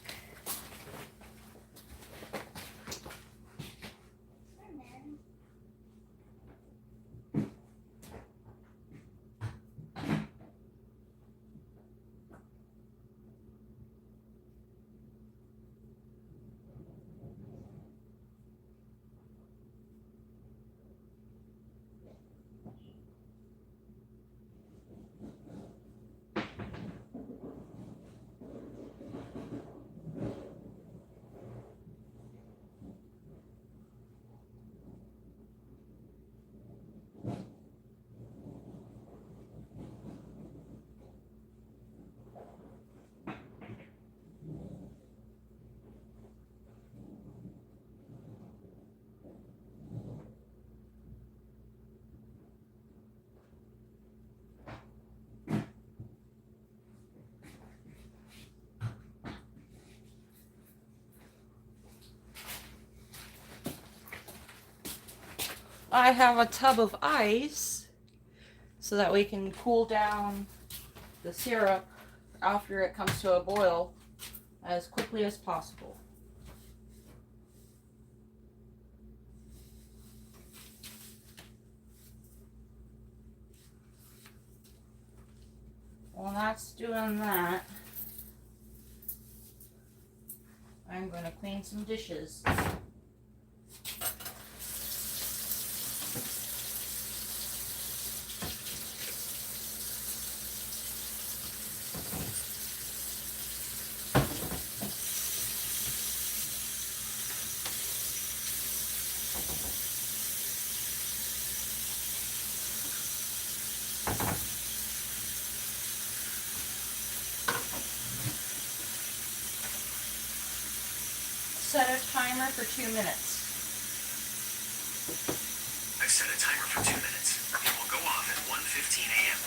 Speaker 1: I have a tub of ice so that we can cool down the syrup after it comes to a boil as quickly as possible. While that's doing that, I'm going to clean some dishes. Set a timer for 2 minutes.
Speaker 2: I've set a timer for 2 minutes. It will go off at 1:15 a.m.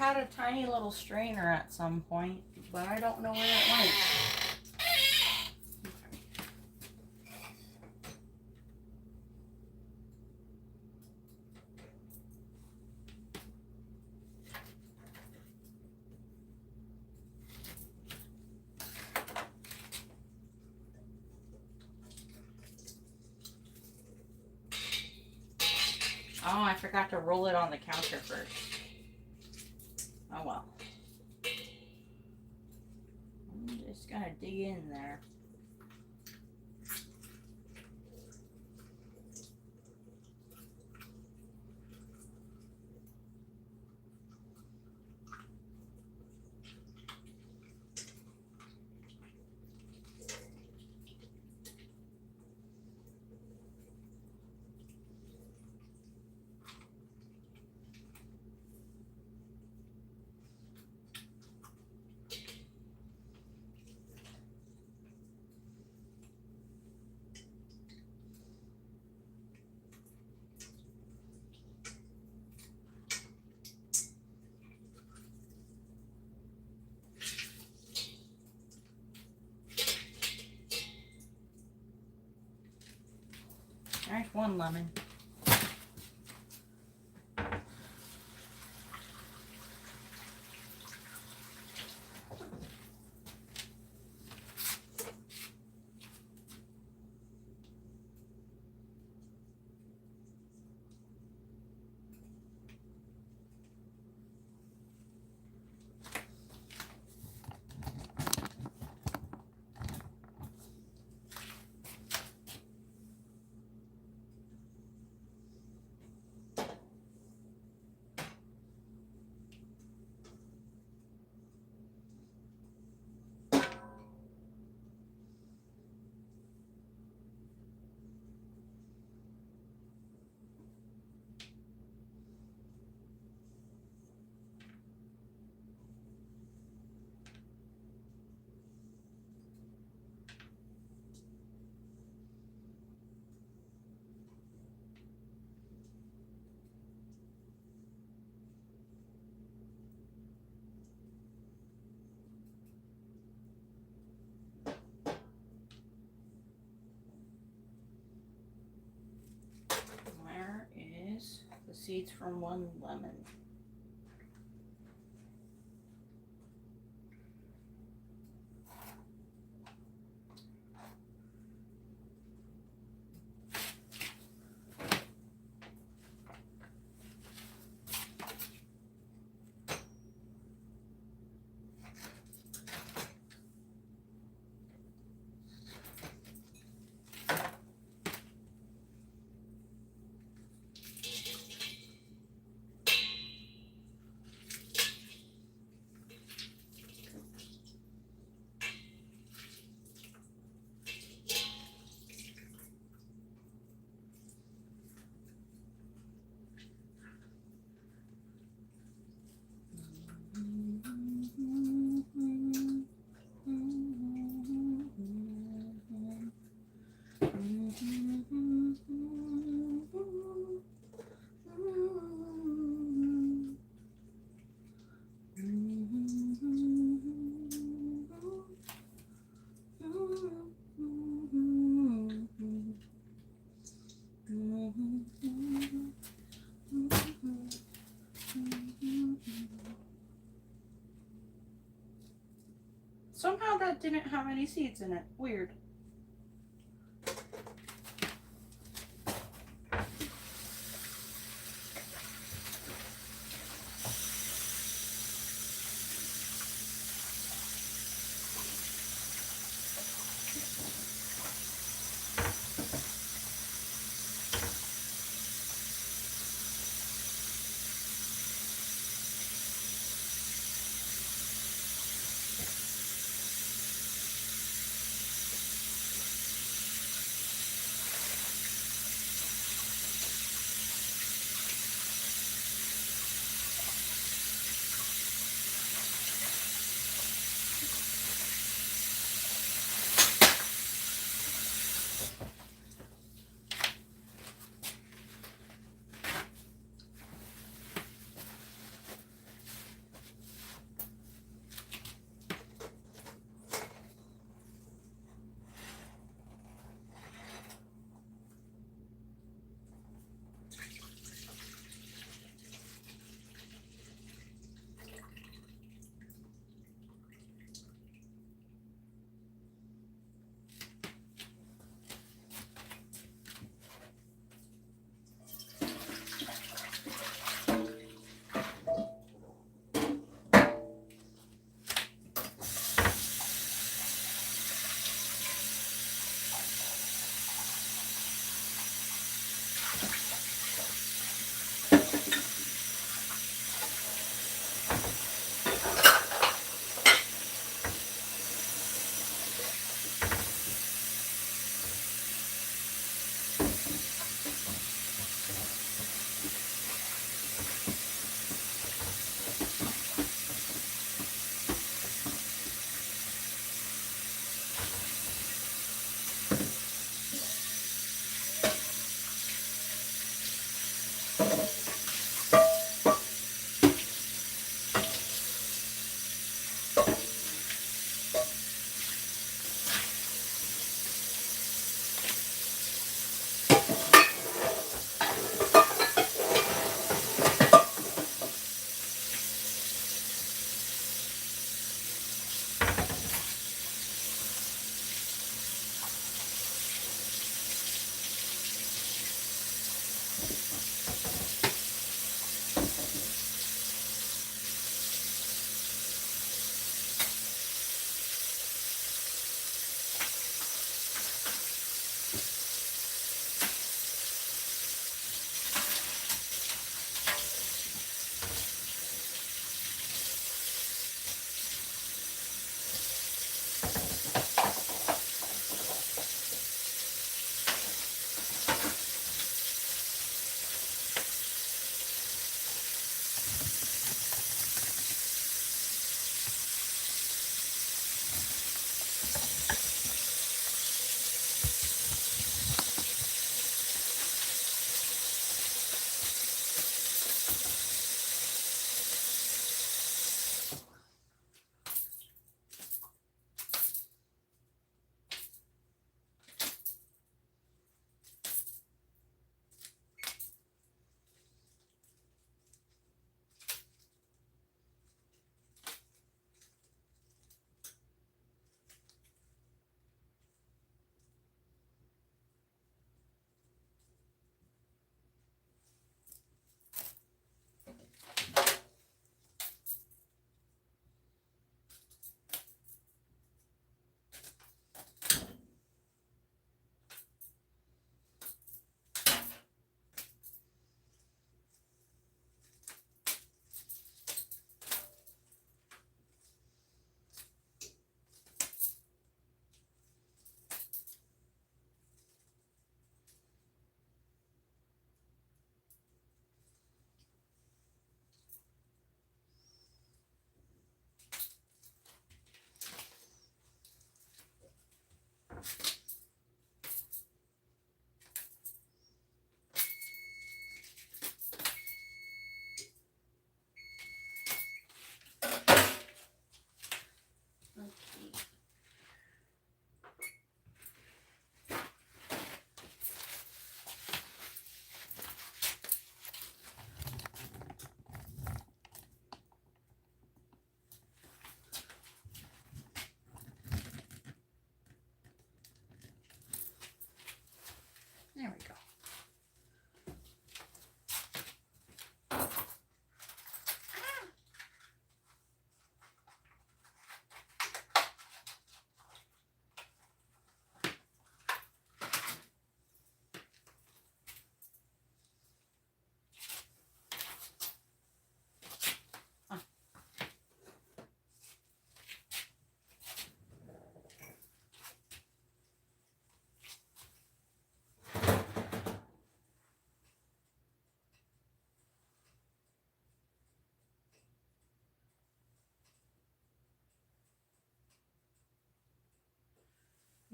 Speaker 1: had a tiny little strainer at some point, but I don't know where it went. Oh, I forgot to roll it on the counter first. Oh well. I'm just gonna dig in there. There's one lemon. Where is the seeds from one lemon? Somehow that didn't have any seeds in it. Weird.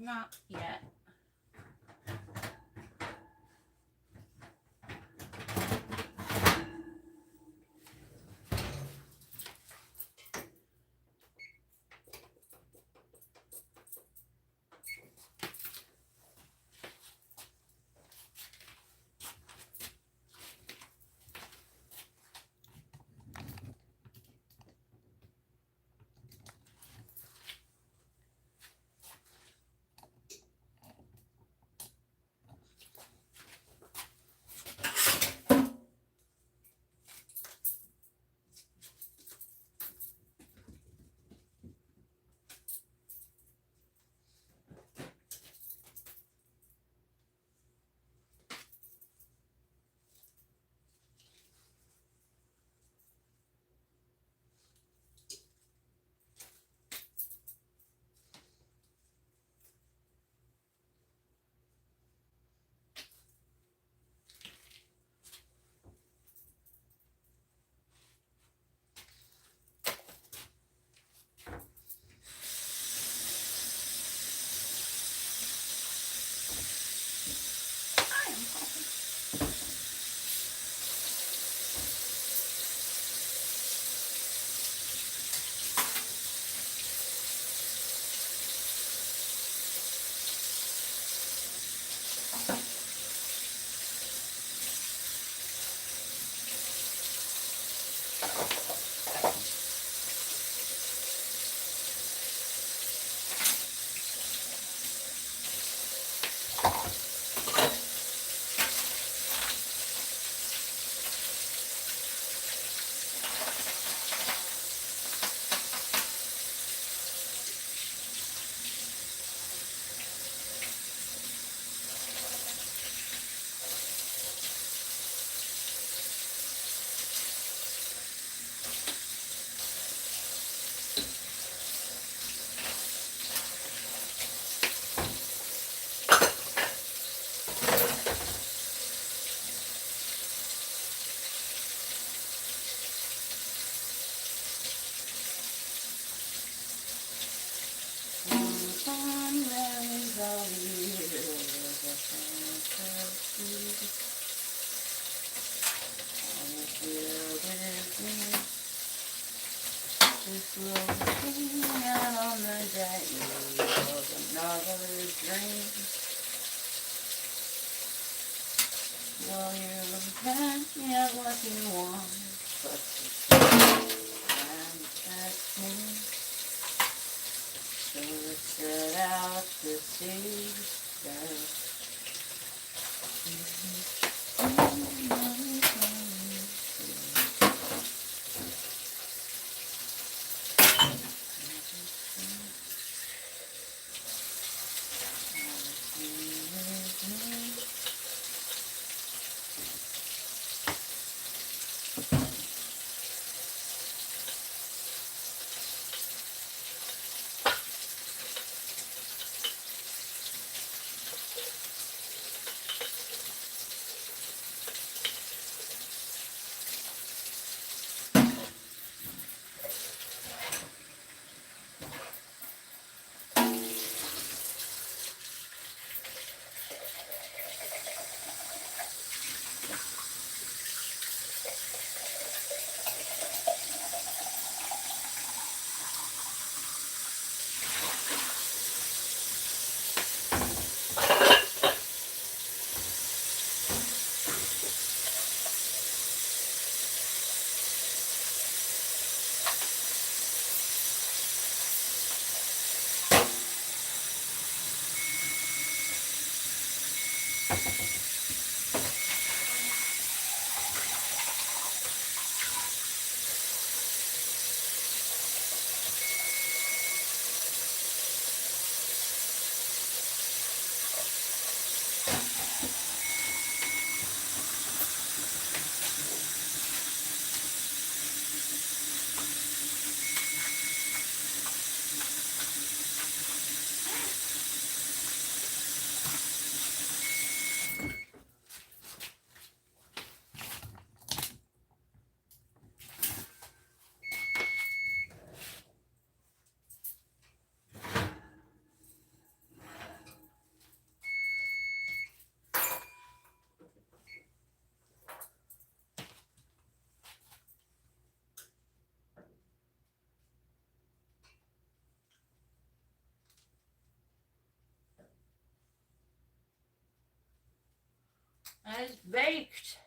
Speaker 1: Not yet. Just looking out on the day of another dream. Well, you can't get what you want, but you can't catch me. So let's set out to sea, girl. And it's baked.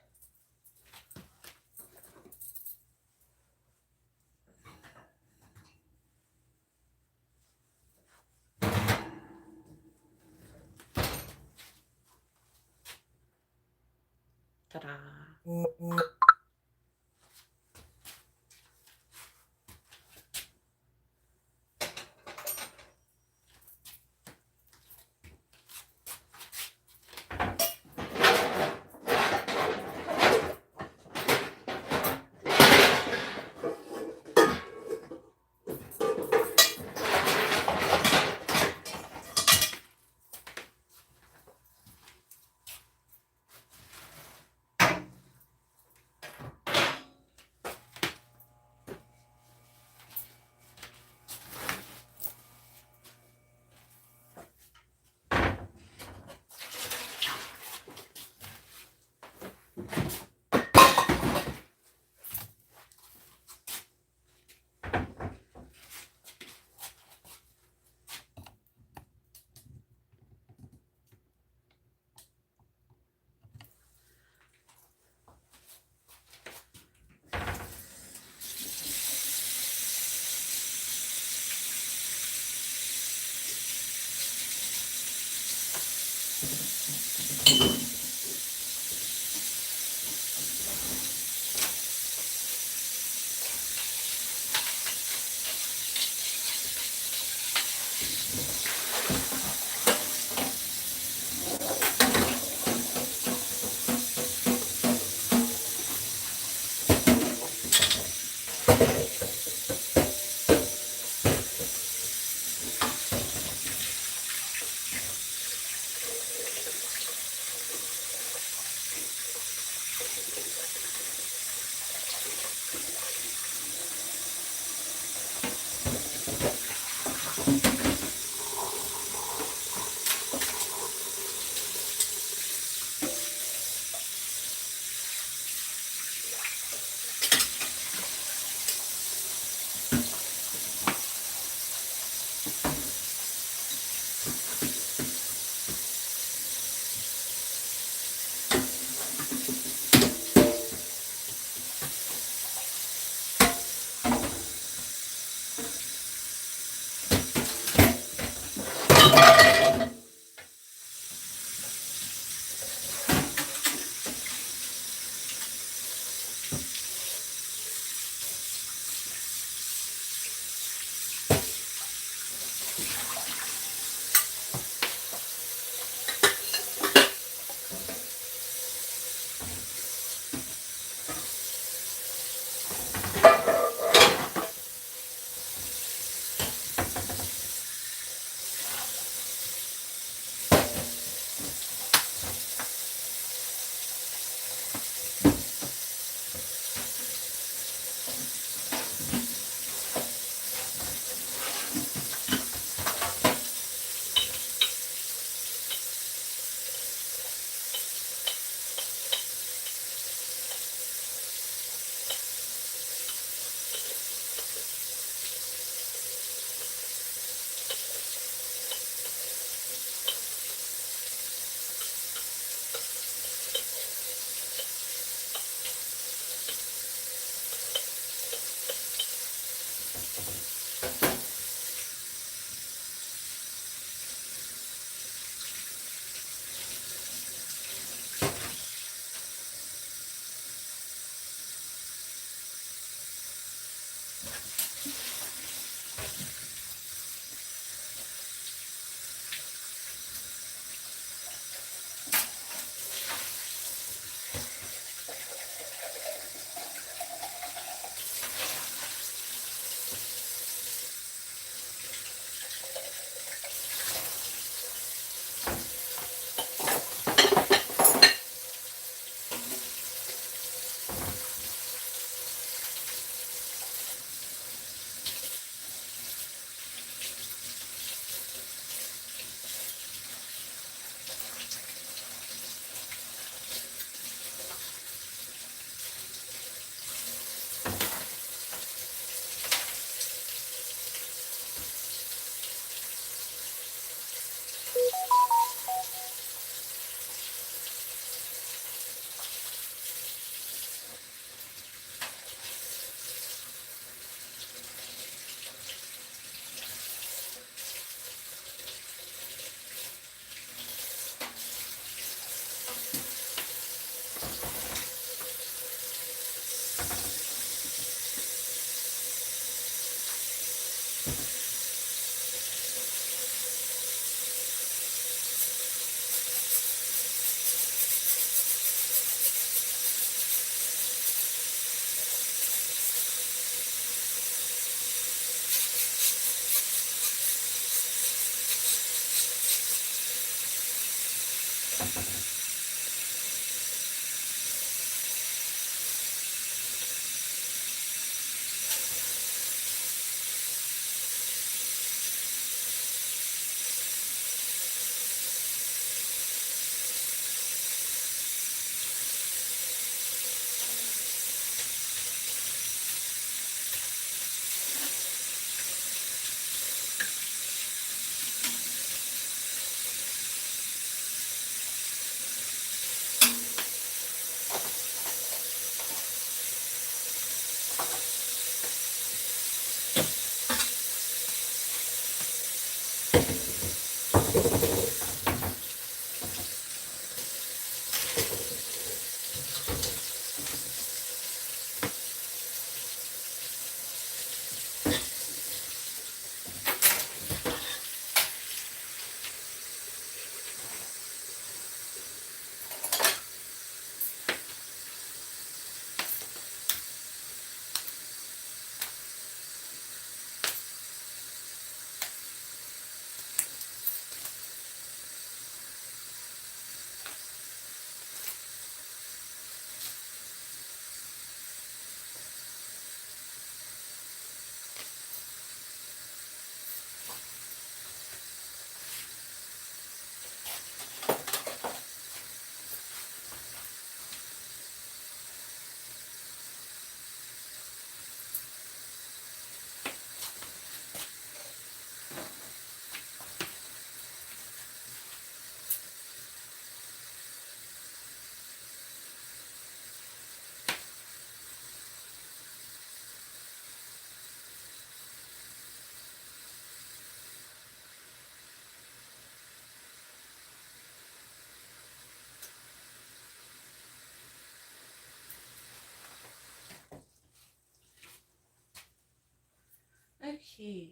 Speaker 1: Ta-da. Okay.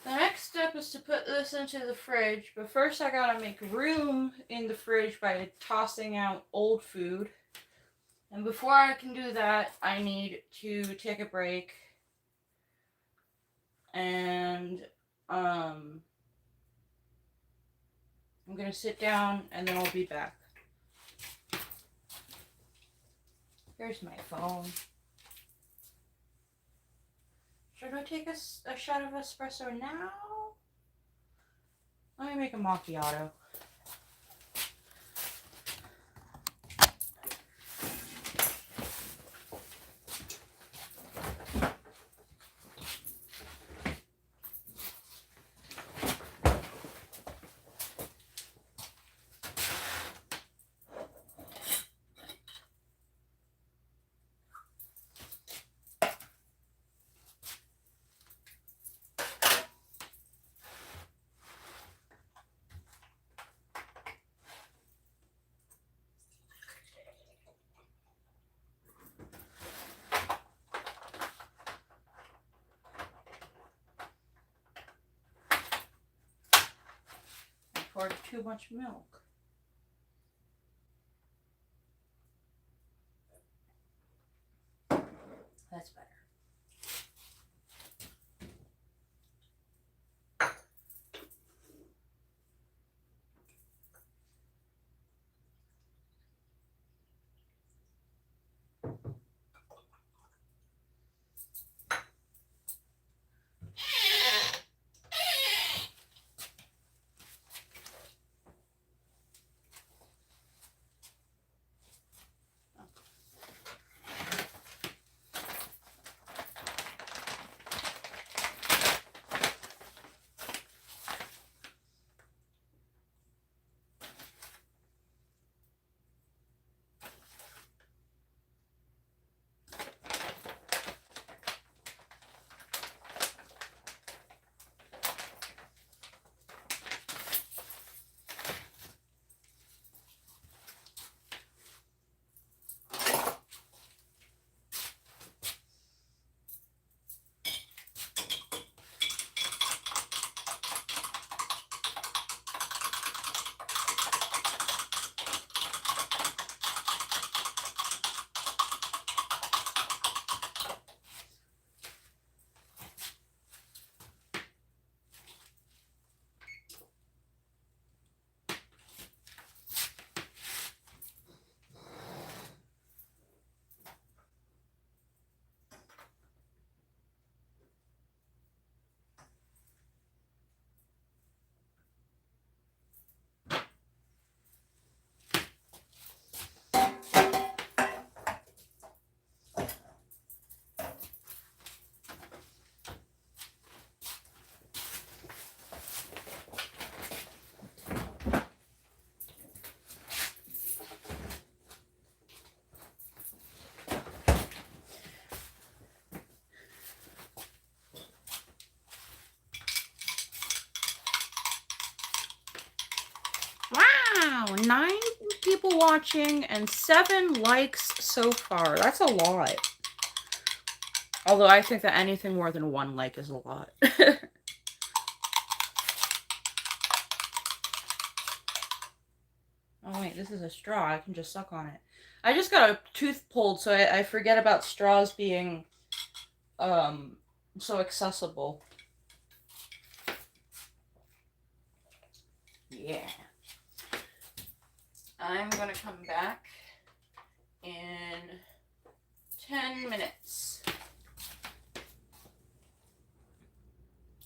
Speaker 1: The next step is to put this into the fridge, but first I gotta make room in the fridge by tossing out old food. And before I can do that, I need to take a break. And I'm gonna sit down and then I'll be back. Here's my phone. Should I take a shot of espresso now? Let me make a macchiato. Poured too much milk. That's better. Wow, 9 people watching and 7 likes so far. That's a lot. Although I think that anything more than 1 like is a lot. Oh wait, this is a straw. I can just suck on it. I just got a tooth pulled, so I forget about straws being so accessible. Yeah. I'm gonna come back in 10 minutes.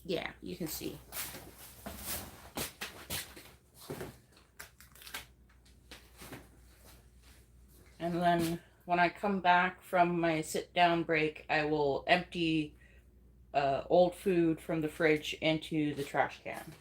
Speaker 1: Yeah, you can see. And then when I come back from my sit-down break, I will empty old food from the fridge into the trash can.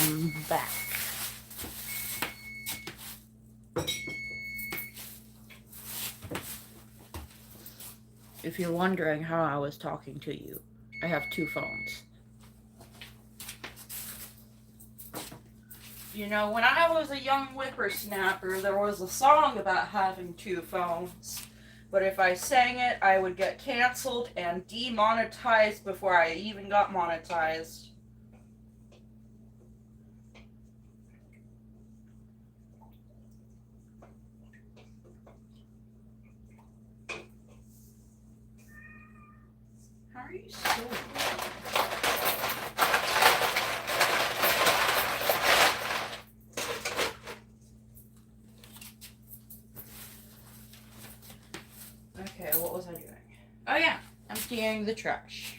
Speaker 1: I'm back. If you're wondering how I was talking to you, I have 2 phones. You know, when I was a young whippersnapper, there was a song about having 2 phones. But if I sang it, I would get canceled and demonetized before I even got monetized. How are you so weird? Okay, what was I doing? Oh yeah, emptying the trash.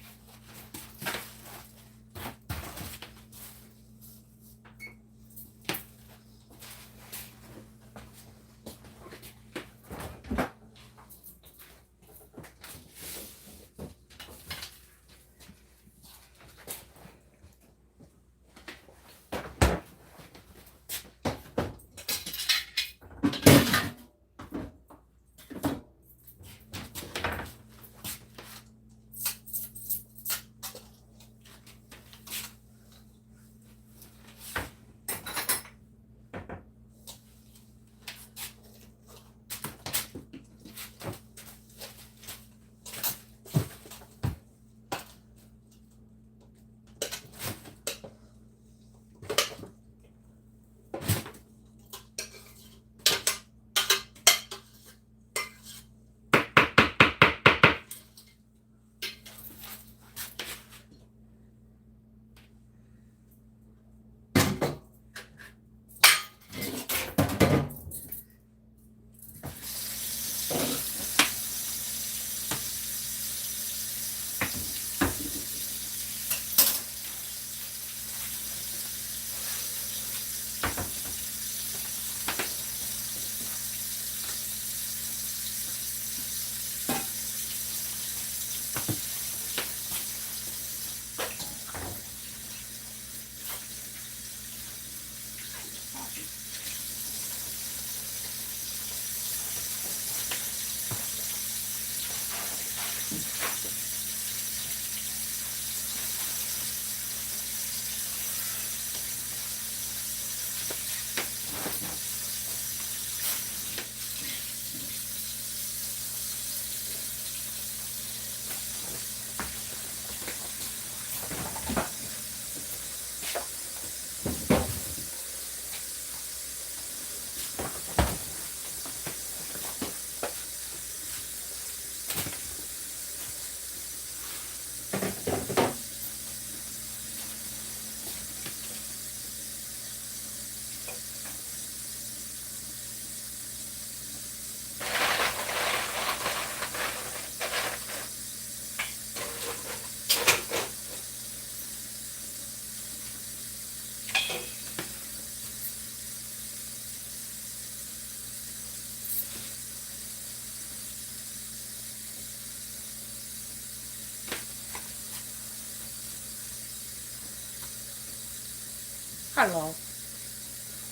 Speaker 1: Hello.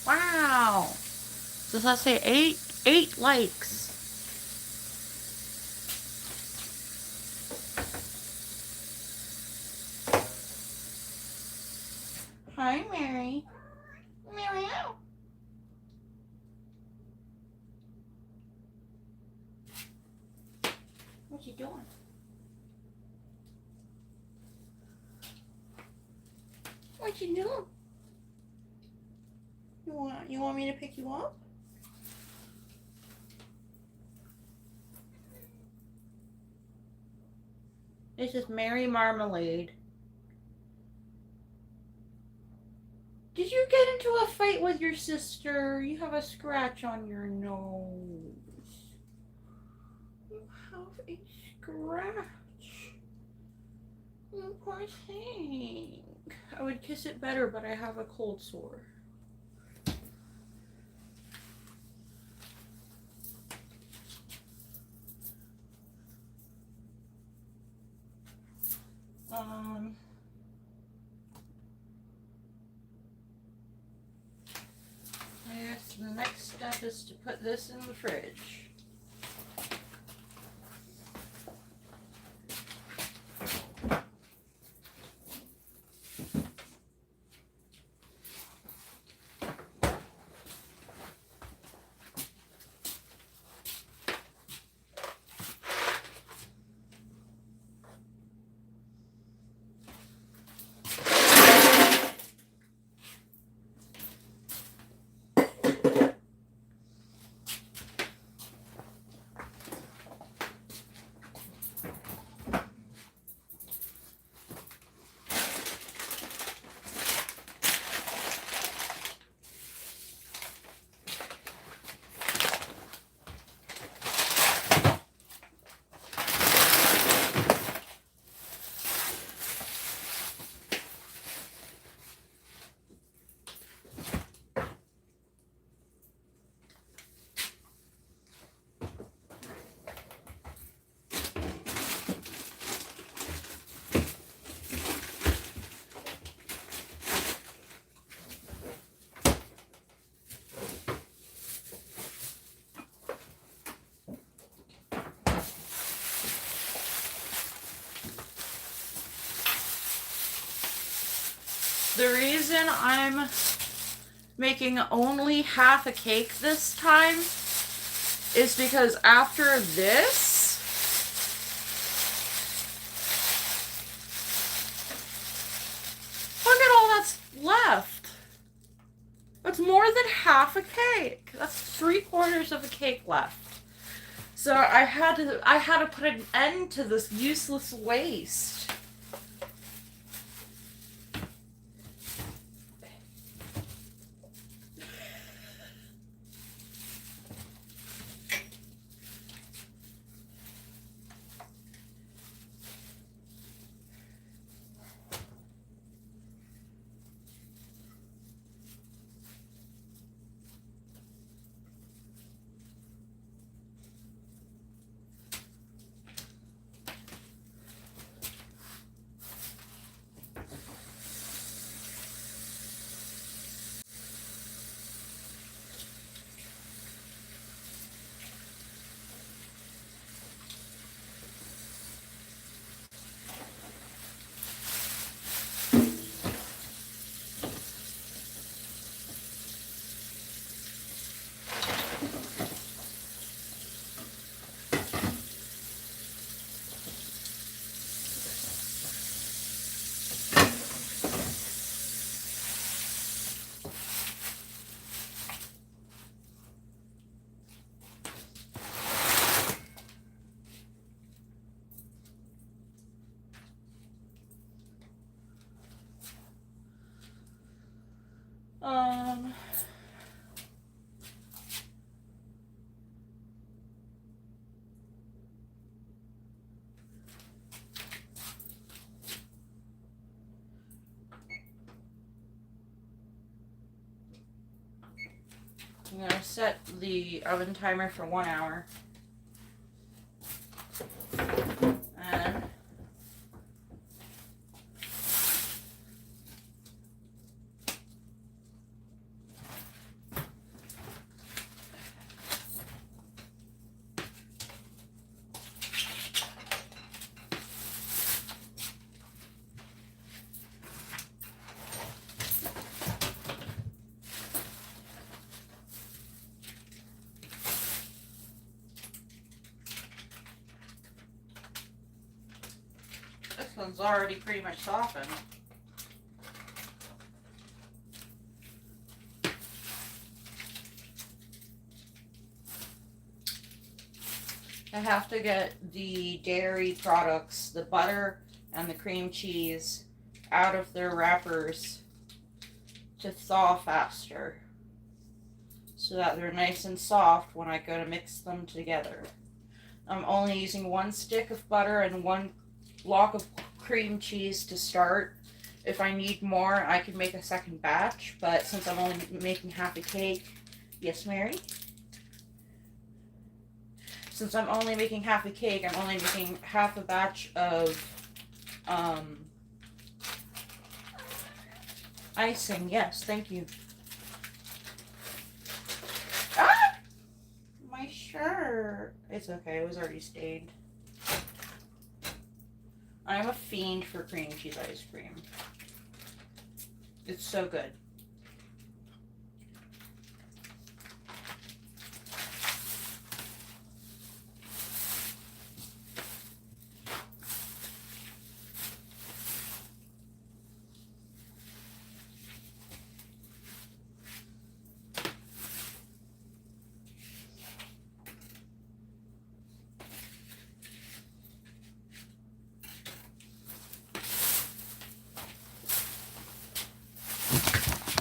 Speaker 1: Wow. Does that say 8 likes? Hi, Mary. Meow. What you doing? What you doing? You want me to pick you up? This is Mary Marmalade. Did you get into a fight with your sister? You have a scratch on your nose. You have a scratch. You poor thing. I would kiss it better, but I have a cold sore. put this in the fridge. The reason I'm making only half a cake this time is because after this, look at all that's left. That's more than half a cake. That's 3/4 of a cake left. So I had to put an end to this useless waste. I'm going to set the oven timer for 1 hour. And this one's already pretty much softened. I have to get the dairy products, the butter and the cream cheese, out of their wrappers to thaw faster, so that they're nice and soft when I go to mix them together. I'm only using 1 stick of butter and 1 block of cream cheese to start. If I need more, I can make a second batch, but since I'm only making half a cake, yes, Mary? Since I'm only making half a cake, I'm only making half a batch of icing. Yes, thank you. Ah! Sure. It's okay. It was already stained. I'm a fiend for cream cheese ice cream. It's so good.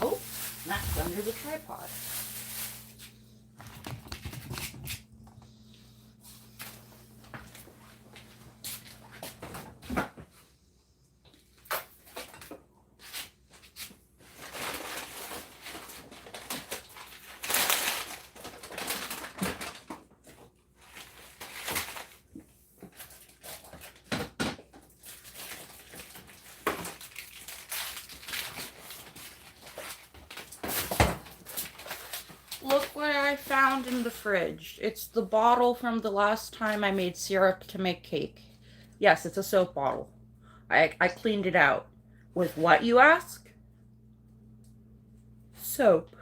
Speaker 1: Oh, that's under the tripod. Look what I found in the fridge. It's the bottle from the last time I made syrup to make cake. Yes, it's a soap bottle. I cleaned it out. With what, you ask? Soap.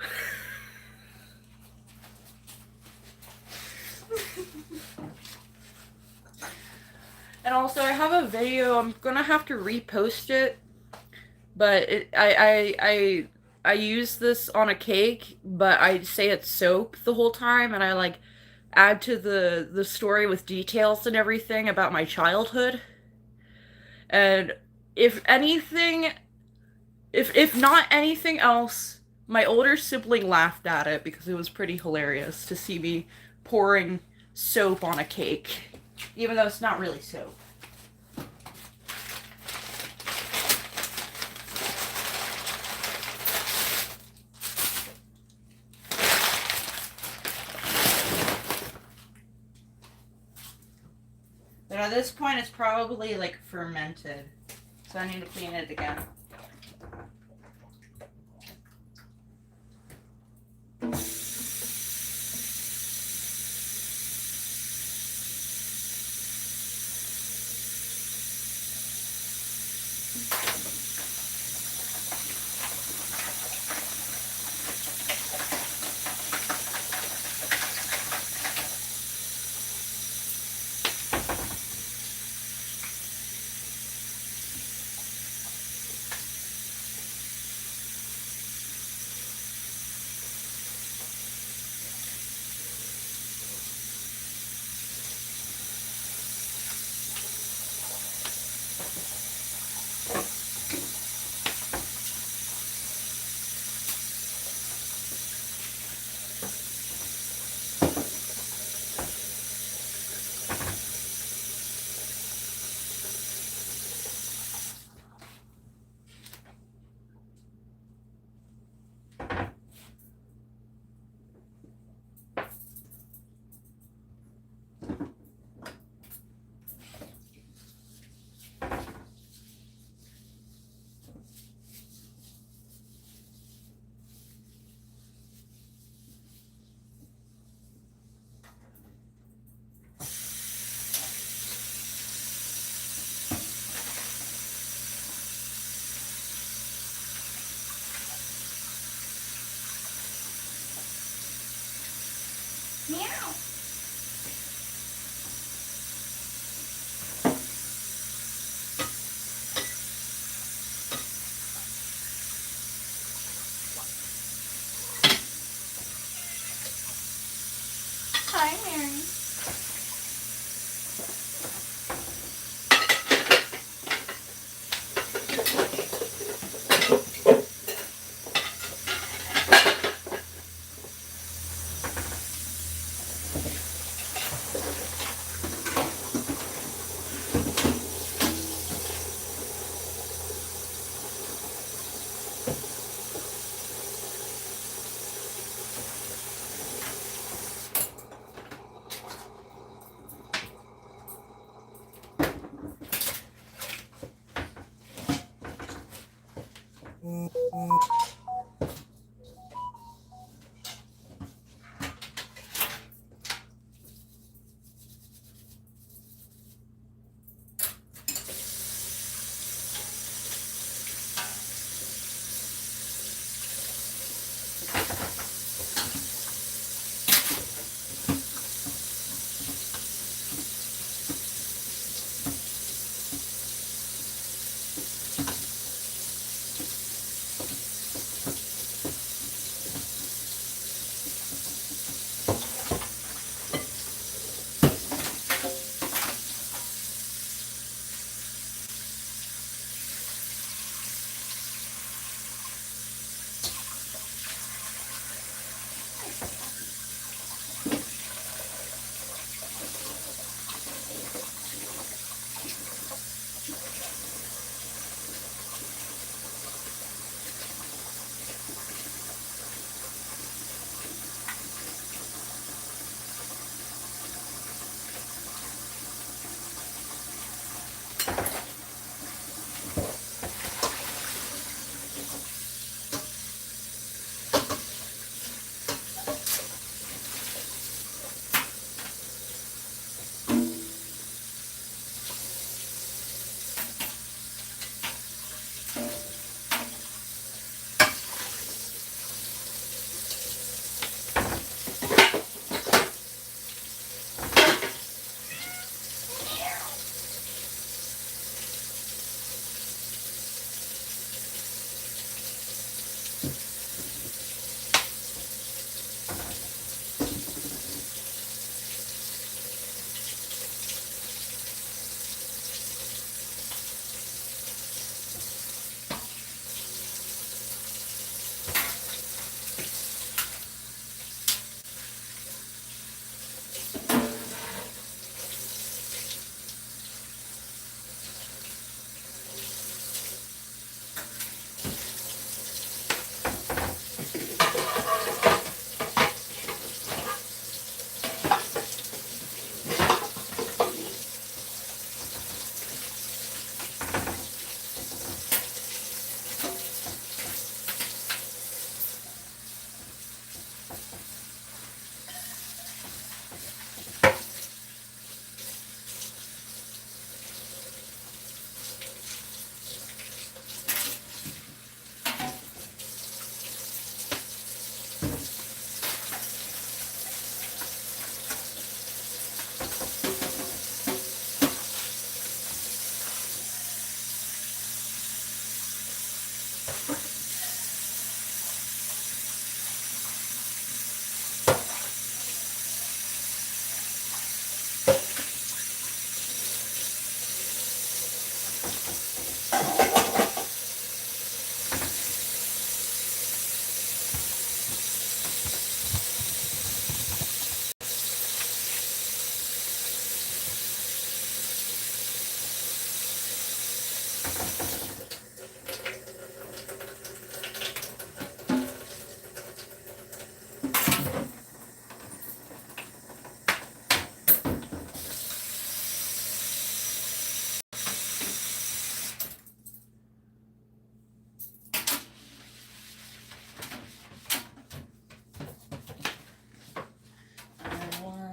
Speaker 1: And also, I have a video. I'm gonna have to repost it, but I use this on a cake, but I say it's soap the whole time, and I like add to the story with details and everything about my childhood. And if anything, if not anything else, my older sibling laughed at it because it was pretty hilarious to see me pouring soap on a cake, even though it's not really soap. But at this point, it's probably like fermented, so I need to clean it again.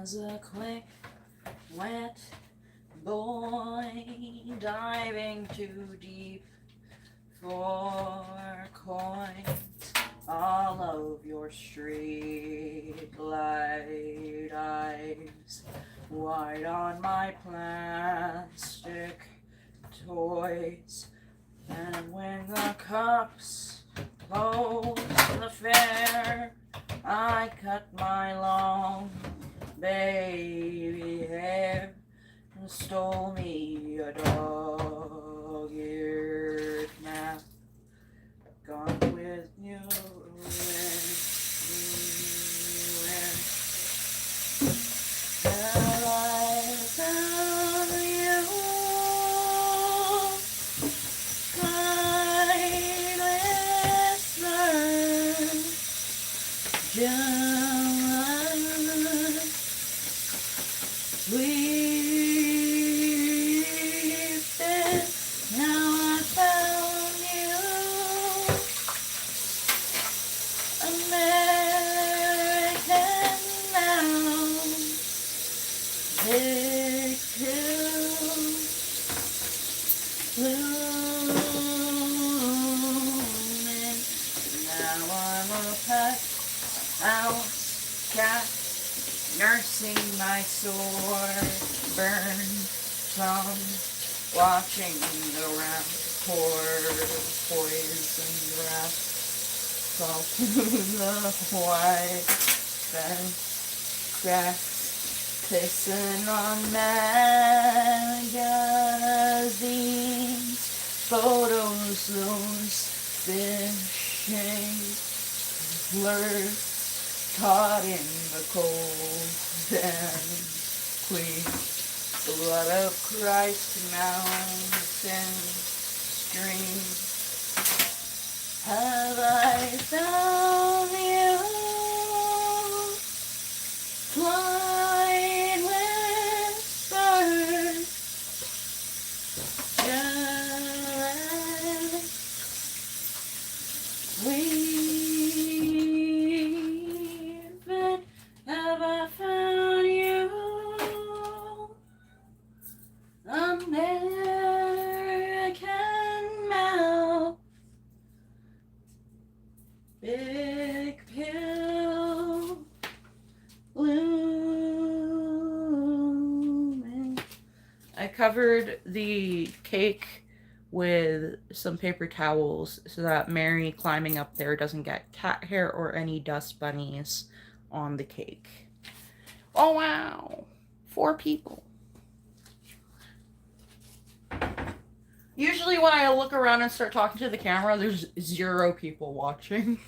Speaker 1: as a quick, wet boy diving too deep for coins. All of your street light eyes wide on my plastic toys. And when the cops close the fair, I cut my long baby hair and stole me a dog-eared map. Gone with you anywhere. Have I found you? Kindless bird, just weeping. Now I found you, American now. Big pill, blooming. Now I'm a pet house cat, nursing my sore burned tongue, watching around for poisoned rats fall through the white fence cracks, pissing on magazines, photos, those fishing lures caught in the cold and clean. Blood of Christ, mountain stream. Have I found you? Flying with birds, just weaving. Have I found you? American mouth, big pill, blooming. I covered the cake with some paper towels so that Mary climbing up there doesn't get cat hair or any dust bunnies on the cake. Oh wow, 4 people. Usually when I look around and start talking to the camera, there's 0 people watching.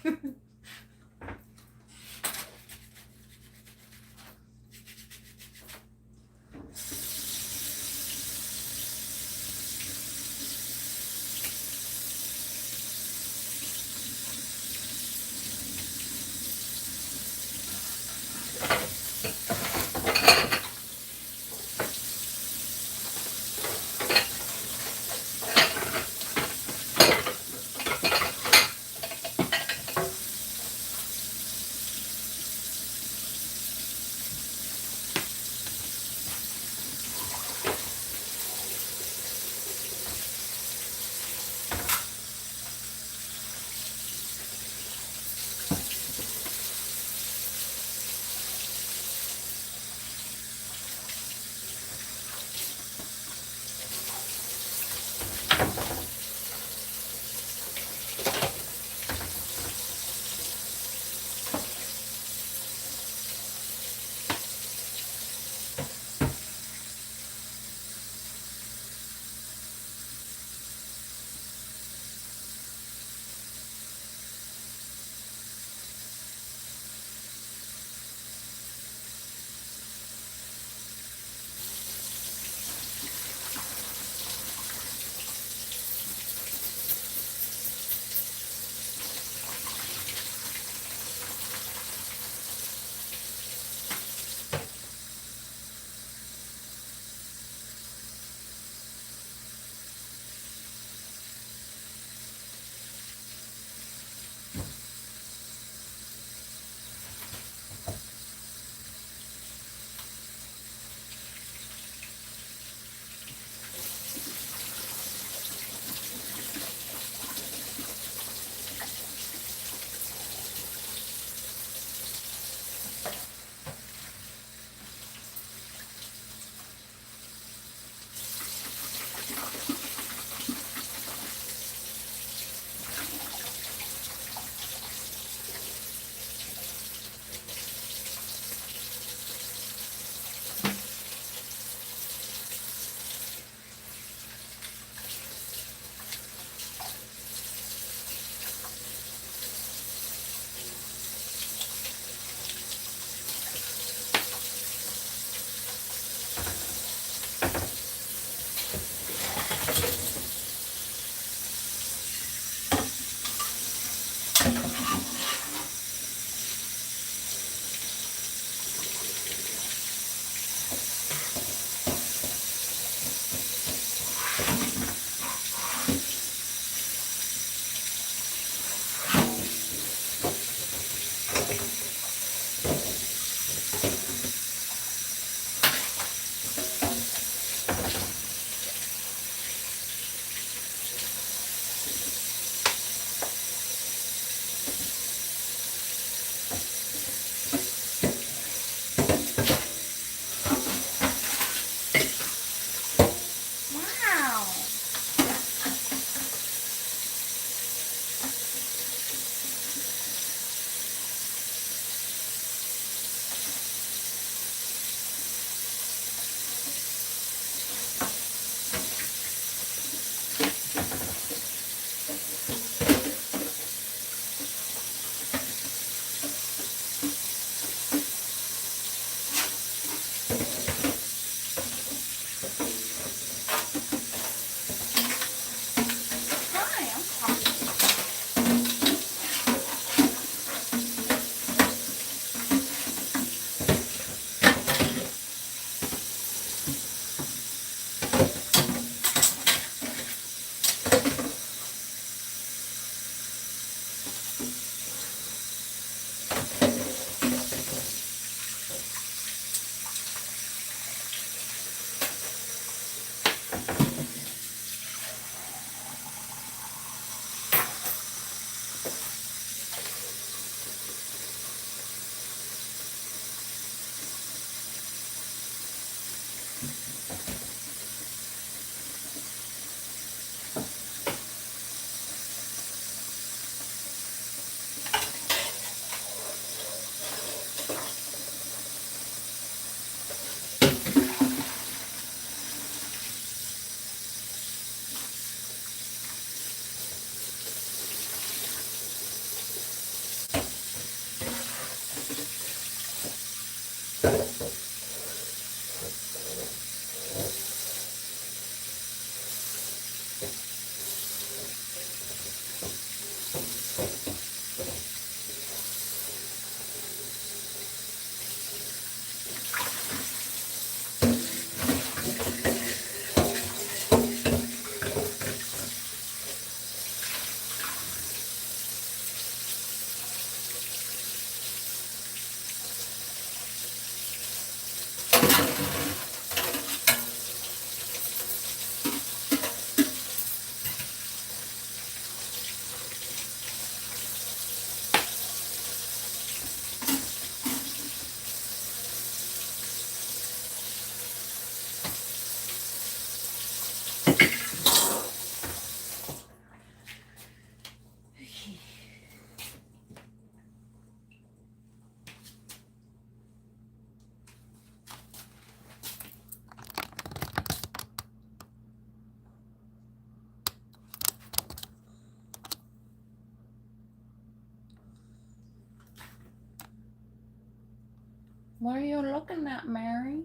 Speaker 1: What are you looking at, Mary?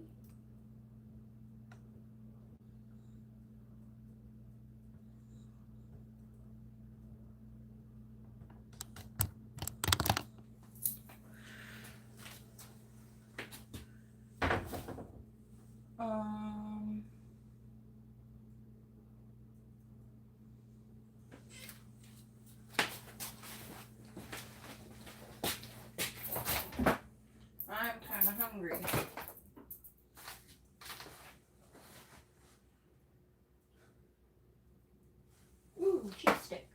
Speaker 1: I'm kind of hungry. Ooh, cheese stick.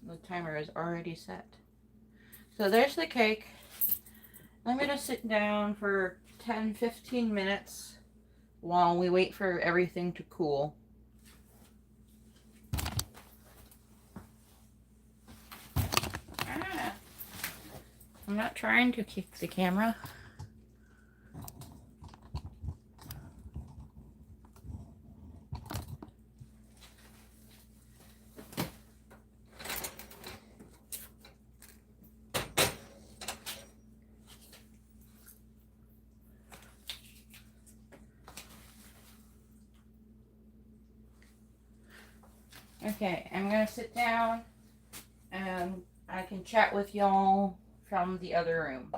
Speaker 1: The timer is already set. So there's the cake. I'm going to sit down for 10-15 minutes while we wait for everything to cool. I'm not trying to kick the camera. Okay, I'm gonna sit down and I can chat with y'all from the other room.